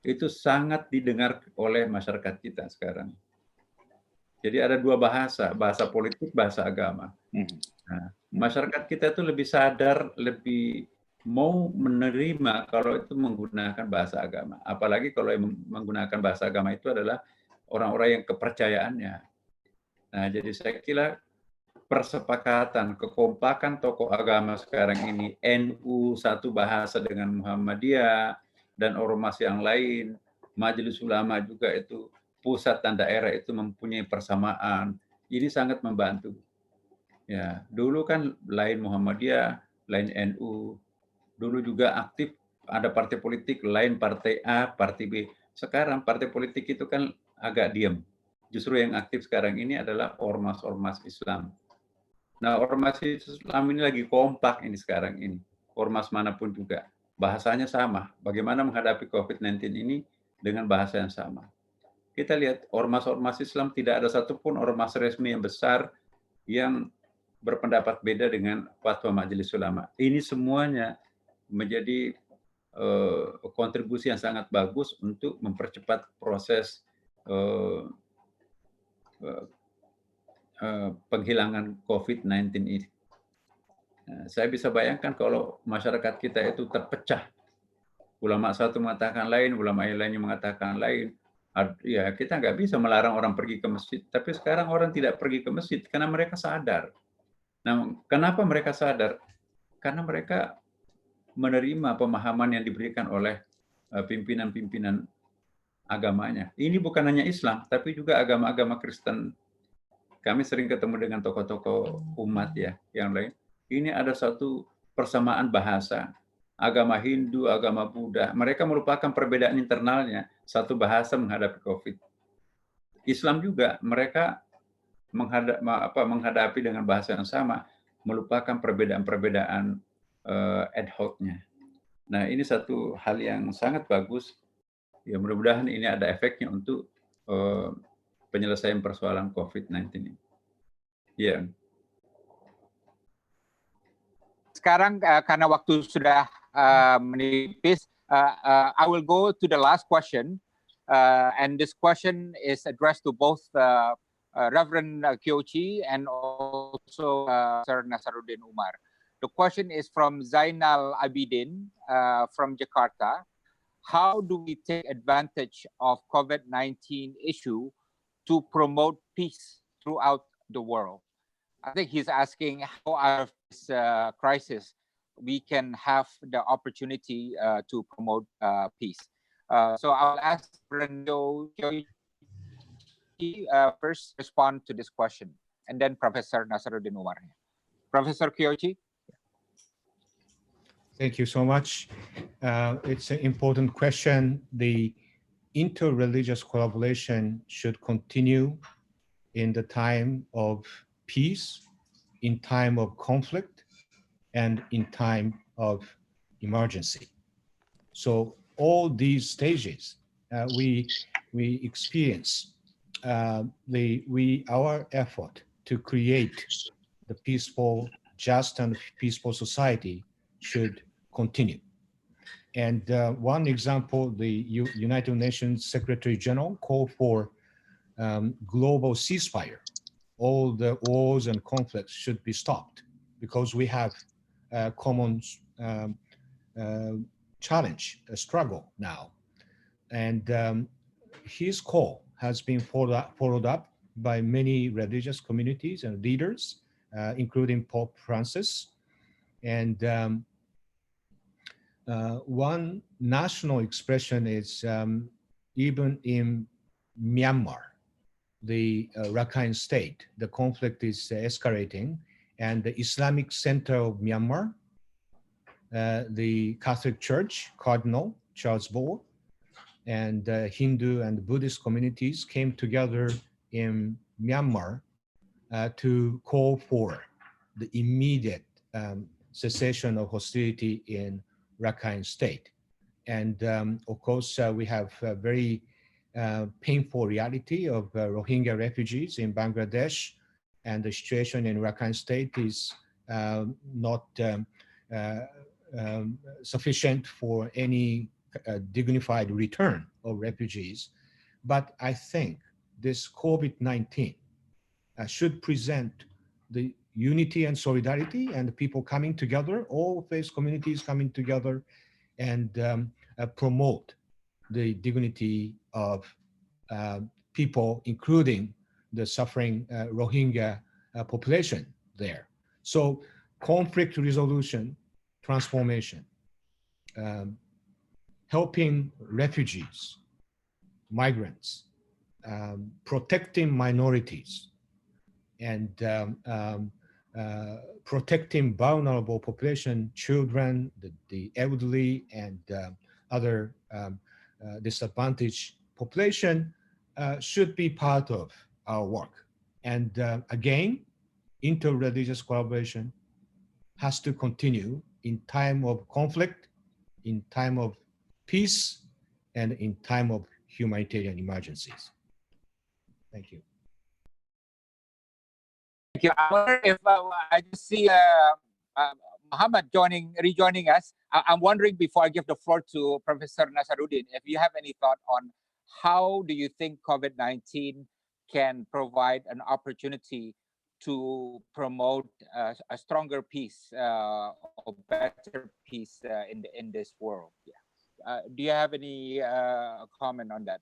C: itu sangat didengar oleh masyarakat kita sekarang. Jadi ada dua bahasa politik, bahasa agama. Nah, masyarakat kita itu lebih sadar, lebih mau menerima kalau itu menggunakan bahasa agama. Apalagi kalau yang menggunakan bahasa agama itu adalah orang-orang yang kepercayaannya. Nah, jadi saya kira persepakatan, kekompakan tokoh agama sekarang ini, NU satu bahasa dengan Muhammadiyah dan ormas yang lain, Majelis Ulama juga itu pusat dan daerah itu mempunyai persamaan. Ini sangat membantu. Ya, dulu kan lain Muhammadiyah, lain NU. Dulu juga aktif, ada partai politik lain, partai A, partai B. Sekarang partai politik itu kan agak diam. Justru yang aktif sekarang ini adalah ormas-ormas Islam. Nah, ormas Islam ini lagi kompak ini sekarang ini. Ormas manapun juga. Bahasanya sama. Bagaimana menghadapi COVID-19 ini dengan bahasa yang sama. Kita lihat ormas-ormas Islam tidak ada satupun ormas resmi yang besar yang berpendapat beda dengan fatwa Majelis Ulama. Ini semuanya menjadi kontribusi yang sangat bagus untuk mempercepat proses penghilangan COVID-19 ini. Nah, saya bisa bayangkan kalau masyarakat kita itu terpecah. Ulama satu mengatakan lain, ulama yang lainnya mengatakan lain. Ya, kita nggak bisa melarang orang pergi ke masjid. Tapi sekarang orang tidak pergi ke masjid karena mereka sadar. Nah, kenapa mereka sadar? Karena mereka menerima pemahaman yang diberikan oleh pimpinan-pimpinan agamanya. Ini bukan hanya Islam, tapi juga agama-agama Kristen. Kami sering ketemu dengan tokoh-tokoh umat ya, yang lain. Ini ada satu persamaan bahasa. Agama Hindu, agama Buddha, mereka melupakan perbedaan internalnya, satu bahasa menghadapi COVID. Islam juga, mereka menghadapi dengan bahasa yang sama, melupakan perbedaan-perbedaan ad hoc-nya. Nah, ini satu hal yang sangat bagus. Ya, mudah-mudahan ini ada efeknya untuk penyelesaian persoalan COVID-19 ini. Ya.
A: Sekarang karena waktu sudah menipis, I will go to the last question, and this question is addressed to both Reverend Quixote and also Sir Nasaruddin Umar. The question is from Zainal Abidin from Jakarta. How do we take advantage of COVID-19 issue to promote peace throughout the world? I think he's asking how out of this crisis we can have the opportunity to promote peace. So I'll ask Reverend first respond to this question, and then Professor Nasaruddin Umar. Professor Quixote.
E: Thank you so much. It's an important question. The interreligious collaboration should continue in the time of peace, in time of conflict, and in time of emergency. So all these stages we experience our effort to create the peaceful, just and peaceful society should continue. And one example, the United Nations Secretary General called for global ceasefire. All the wars and conflicts should be stopped because we have a common challenge, a struggle now. And his call has been followed up by many religious communities and leaders, including Pope Francis. And one national expression is even in Myanmar, the Rakhine state, the conflict is escalating, and the Islamic Center of Myanmar, the Catholic Church, Cardinal Charles Bo, and Hindu and Buddhist communities came together in Myanmar to call for the immediate cessation of hostility in Rakhine state. And of course, we have a very painful reality of Rohingya refugees in Bangladesh, and the situation in Rakhine state is not sufficient for any dignified return of refugees. But I think this COVID-19 should present the unity and solidarity and the people coming together, all faith communities coming together, and promote the dignity of people, including the suffering Rohingya population there. So conflict resolution, transformation, helping refugees, migrants, protecting minorities, and protecting vulnerable population, children, the elderly, and other disadvantaged population should be part of our work. And again, interreligious collaboration has to continue in time of conflict, in time of peace, and in time of humanitarian emergencies. Thank you.
A: Thank you. I wonder if I just see Muhammad rejoining us. I'm wondering, before I give the floor to Professor Nasaruddin, if you have any thought on how do you think COVID-19 can provide an opportunity to promote a stronger peace or better peace in this world? Yeah. Do you have any comment on that?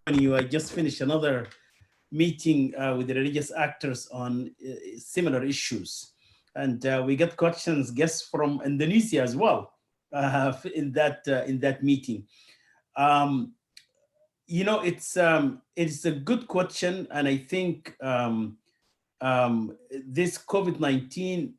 B: I just finished another meeting with the religious actors on similar issues. And we got guests from Indonesia as well in that meeting. You know, it's a good question, and I think this COVID-19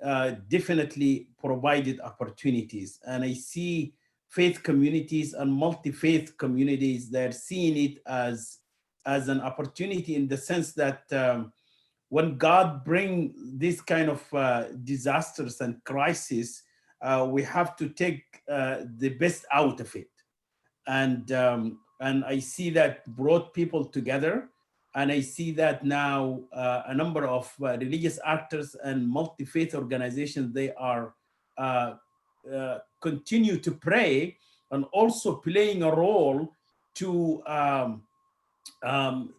B: definitely provided opportunities, and I see faith communities and multi-faith communities, they're seeing it as an opportunity, in the sense that when God brings this kind of disasters and crisis, we have to take the best out of it. And I see that brought people together. And I see that now a number of religious actors and multi-faith organizations, they are continue to pray and also playing a role to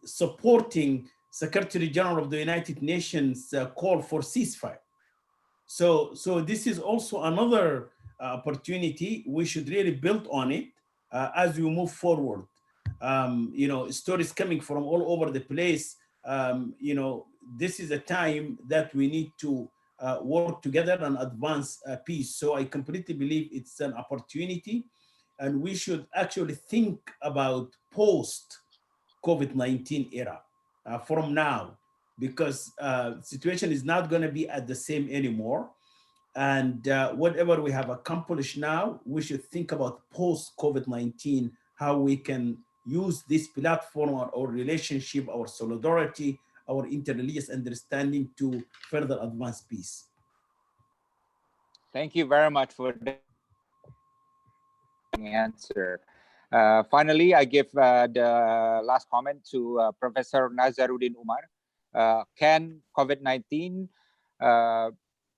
B: supporting Secretary General of the United Nations call for ceasefire. So this is also another opportunity. We should really build on it as we move forward. You know, stories coming from all over the place. You know, this is a time that we need to work together and advance peace. So I completely believe it's an opportunity, and we should actually think about post-COVID-19 era from now, because situation is not going to be at the same anymore. And whatever we have accomplished now, we should think about post-COVID-19, how we can use this platform, our relationship, our solidarity, our interreligious understanding to further advance peace.
A: Thank you very much for the answer. Finally, I give the last comment to Professor Nasaruddin Umar. Can COVID-19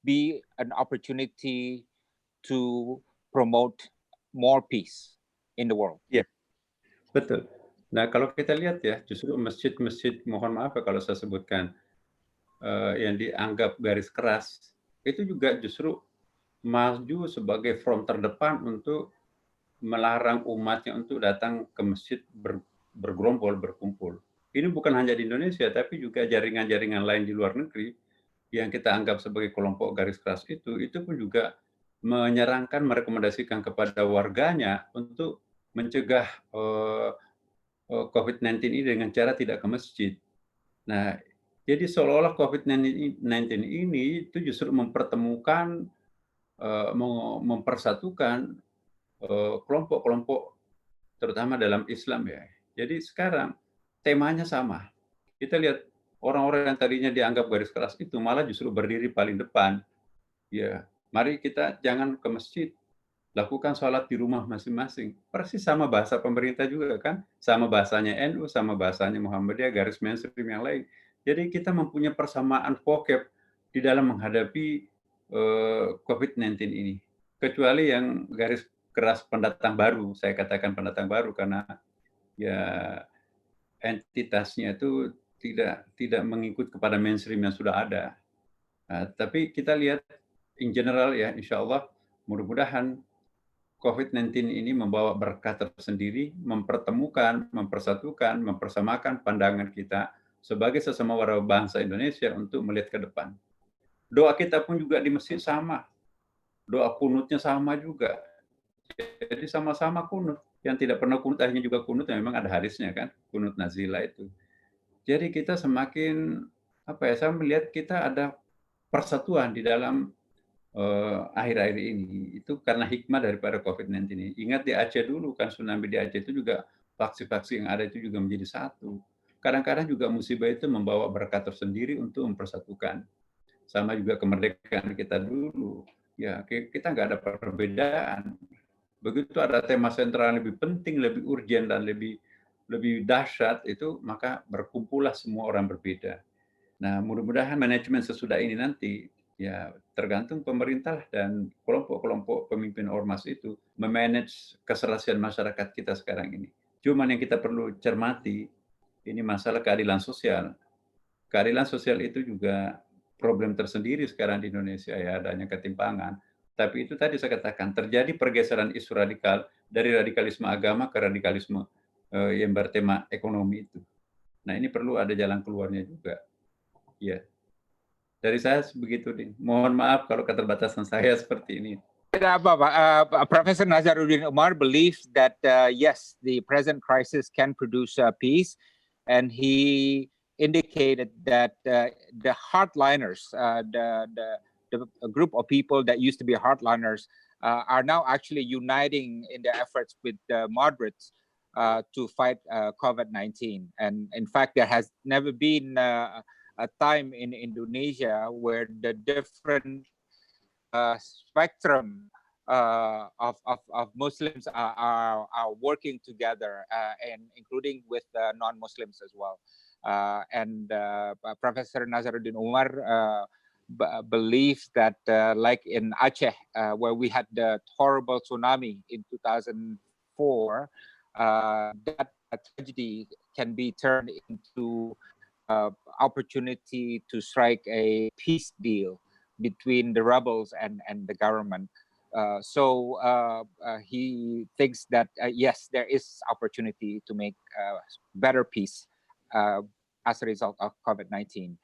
A: be an opportunity to promote more peace in the world?
C: Ya, betul. Nah, kalau kita lihat ya, justru masjid-masjid, mohon maaf ya kalau saya sebutkan yang dianggap garis keras, itu juga justru maju sebagai front terdepan untuk melarang umatnya untuk datang ke masjid bergerombol, berkumpul. Ini bukan hanya di Indonesia, tapi juga jaringan-jaringan lain di luar negeri yang kita anggap sebagai kelompok garis keras itu pun juga menyarankan, merekomendasikan kepada warganya untuk mencegah COVID-19 ini dengan cara tidak ke masjid. Nah, jadi seolah-olah COVID-19 ini itu justru mempertemukan, mempersatukan kelompok-kelompok, terutama dalam Islam ya. Jadi sekarang temanya sama. Kita lihat orang-orang yang tadinya dianggap garis keras itu malah justru berdiri paling depan. Ya, mari kita jangan ke masjid, lakukan sholat di rumah masing-masing. Persis sama bahasa pemerintah juga kan, sama bahasanya NU, sama bahasanya Muhammadiyah, garis mainstream yang lain. Jadi kita mempunyai persamaan vocab di dalam menghadapi COVID-19 ini. Kecuali yang garis keras pendatang baru, saya katakan pendatang baru karena ya entitasnya itu tidak mengikut kepada mainstream yang sudah ada. Nah, tapi kita lihat in general ya, insya Allah mudah-mudahan COVID-19 ini membawa berkah tersendiri, mempertemukan, mempersatukan, mempersamakan pandangan kita sebagai sesama warga bangsa Indonesia untuk melihat ke depan. Doa kita pun juga di masjid sama, doa kunutnya sama juga. Jadi sama-sama kunut. Yang tidak pernah kunut akhirnya juga kunut, memang ada hadisnya kan, kunut nazilah itu. Jadi kita semakin saya melihat kita ada persatuan di dalam akhir-akhir ini. Itu karena hikmah daripada COVID-19 ini. Ingat di Aceh dulu kan, tsunami di Aceh itu juga faksi-faksi yang ada itu juga menjadi satu. Kadang-kadang juga musibah itu membawa berkat tersendiri untuk mempersatukan. Sama juga kemerdekaan kita dulu. Ya, kita nggak ada perbedaan. Begitu ada tema sentral yang lebih penting, lebih urgent dan lebih dahsyat itu, maka berkumpullah semua orang berbeda. Nah, mudah-mudahan manajemen sesudah ini nanti ya tergantung pemerintah dan kelompok-kelompok pemimpin ormas itu memanage keserasian masyarakat kita sekarang ini. Cuman yang kita perlu cermati ini masalah keadilan sosial. Keadilan sosial itu juga problem tersendiri sekarang di Indonesia ya, adanya ketimpangan. Tapi itu tadi saya katakan terjadi pergeseran isu radikal dari radikalisme agama ke radikalisme yang bertema ekonomi itu. Nah, ini perlu ada jalan keluarnya juga. Ya. Dari saya begitu, Din. Mohon maaf kalau keterbatasan saya seperti ini.
A: Professor Nazaruddin Umar believes that yes, the present crisis can produce peace, and he indicated that the hardliners, the group of people that used to be hardliners, are now actually uniting in their efforts with the moderates to fight COVID-19. And in fact, there has never been a time in Indonesia where the different spectrum of Muslims are working together, and including with non-Muslims as well. And Professor Nazaruddin Umar believes that like in Aceh, where we had the horrible tsunami in 2004, that tragedy can be turned into opportunity to strike a peace deal between the rebels and the government. So he thinks that yes, there is opportunity to make better peace as a result of COVID-19.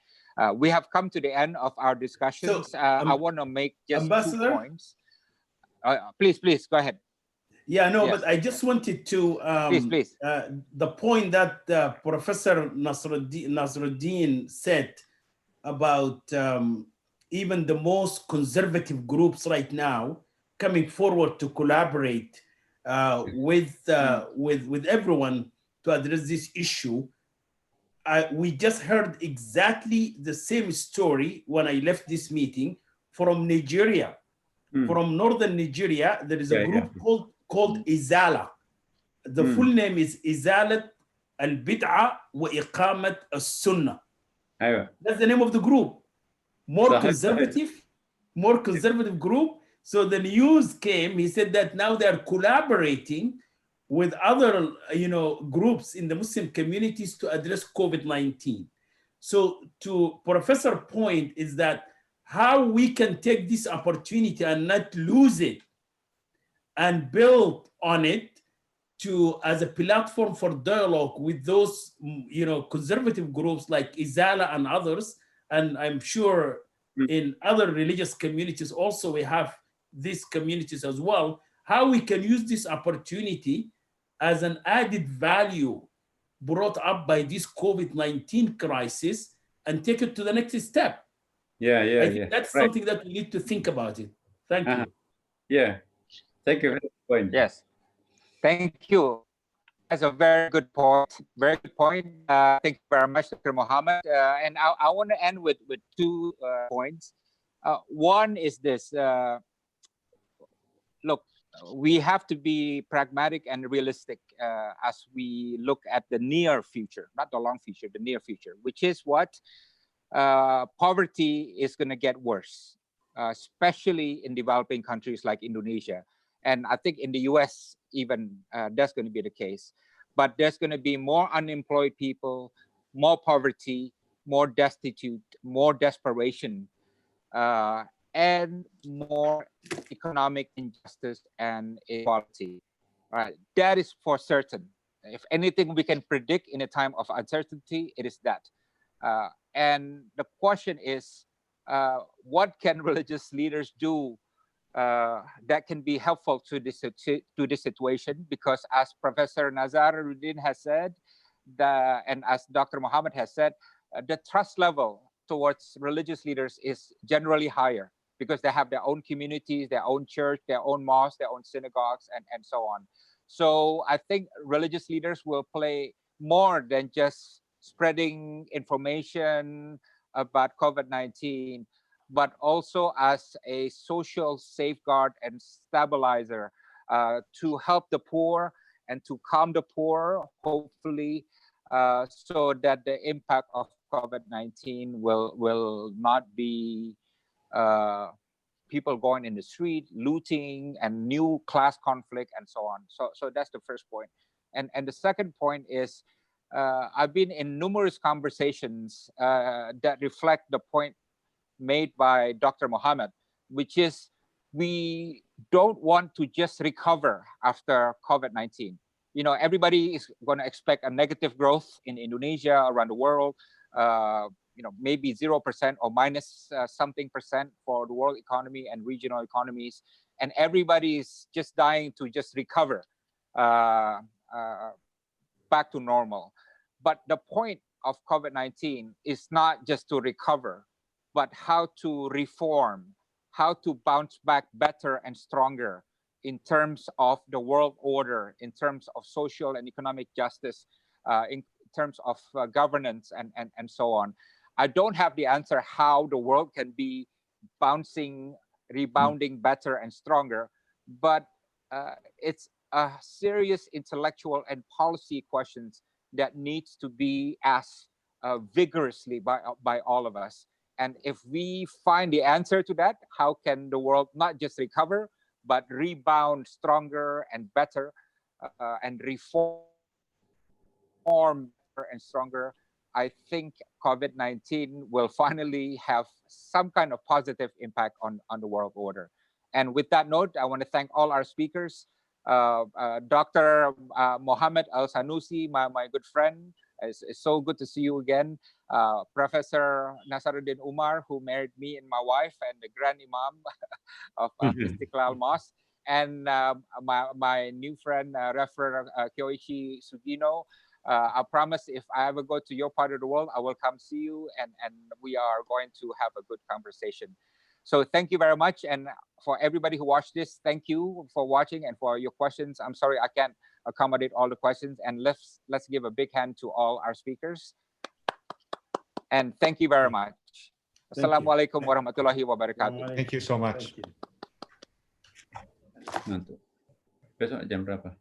A: We have come to the end of our discussions.
B: So,
A: I want to make just
B: Ambassador?
A: 2 points. Please, go ahead.
B: Yeah, no,
A: Yes.
B: but I just wanted to
A: Please.
B: The point that Professor Nasruddin said about even the most conservative groups right now coming forward to collaborate with everyone to address this issue. We just heard exactly the same story when I left this meeting from Nigeria. From northern Nigeria, there is a group called Izala. The full name is Izalat al-Bid'a wa Iqamat al-Sunnah. That's the name of the group. More conservative group. So the news came, he said that now they're collaborating with other groups in the Muslim communities to address COVID-19. So to Professor's point is that how we can take this opportunity and not lose it and build on it as a platform for dialogue with those conservative groups like Izala and others. And I'm sure in other religious communities also we have these communities as well, how we can use this opportunity as an added value brought up by this COVID-19 crisis and take it to the next step. I think that's something that we need to think about it. Thank you.
C: Yeah, thank you for the point.
A: Yes, thank you. That's a very good point. Very good point. Thank you very much, Dr. Muhammad. And I want to end with 2 points. One is this. Look, we have to be pragmatic and realistic as we look at the near future, not the long future, the near future, which is what? Poverty is going to get worse, especially in developing countries like Indonesia. And I think in the US, even that's going to be the case. But there's going to be more unemployed people, more poverty, more destitute, more desperation, and more economic injustice and inequality. Right? That is for certain. If anything we can predict in a time of uncertainty, it is that. And the question is, what can religious leaders do that can be helpful to this situation? Because as Professor Nazaruddin has said, and as Dr. Muhammad has said, the trust level towards religious leaders is generally higher because they have their own communities, their own church, their own mosques, their own synagogues, and so on. So I think religious leaders will play more than just spreading information about COVID-19, but also as a social safeguard and stabilizer to help the poor and to calm the poor, hopefully, so that the impact of COVID-19 will not be people going in the street, looting, and new class conflict, and so on. So that's the first point. And the second point is, I've been in numerous conversations that reflect the point made by Dr. Muhammad, which is we don't want to just recover after COVID-19. You know, everybody is going to expect a negative growth in Indonesia, around the world, you know, maybe 0% or minus something percent for the world economy and regional economies. And everybody is just dying to just recover back to normal. But the point of COVID-19 is not just to recover, but how to reform, how to bounce back better and stronger in terms of the world order, in terms of social and economic justice, in terms of governance and so on. I don't have the answer how the world can be rebounding better and stronger, but it's a serious intellectual and policy questions that needs to be asked vigorously by all of us. And if we find the answer to that, how can the world not just recover, but rebound stronger and better and reform better and stronger, I think COVID-19 will finally have some kind of positive impact on the world order. And with that note, I want to thank all our speakers. Dr. Mohammed Al-Sanusi, my good friend. It's so good to see you again. Professor Nasaruddin Umar, who married me and my wife, and the Grand Imam of Istiqlal Mosque. And my new friend, Reverend Kyoichi Sugeno. I promise if I ever go to your part of the world, I will come see you, and we are going to have a good conversation. So thank you very much. And for everybody who watched this, thank you for watching and for your questions. I'm sorry I can't accommodate all the questions. And let's give a big hand to all our speakers. And thank you very much. Assalamualaikum warahmatullahi wabarakatuh.
E: Thank you so much.
C: Besok jam berapa?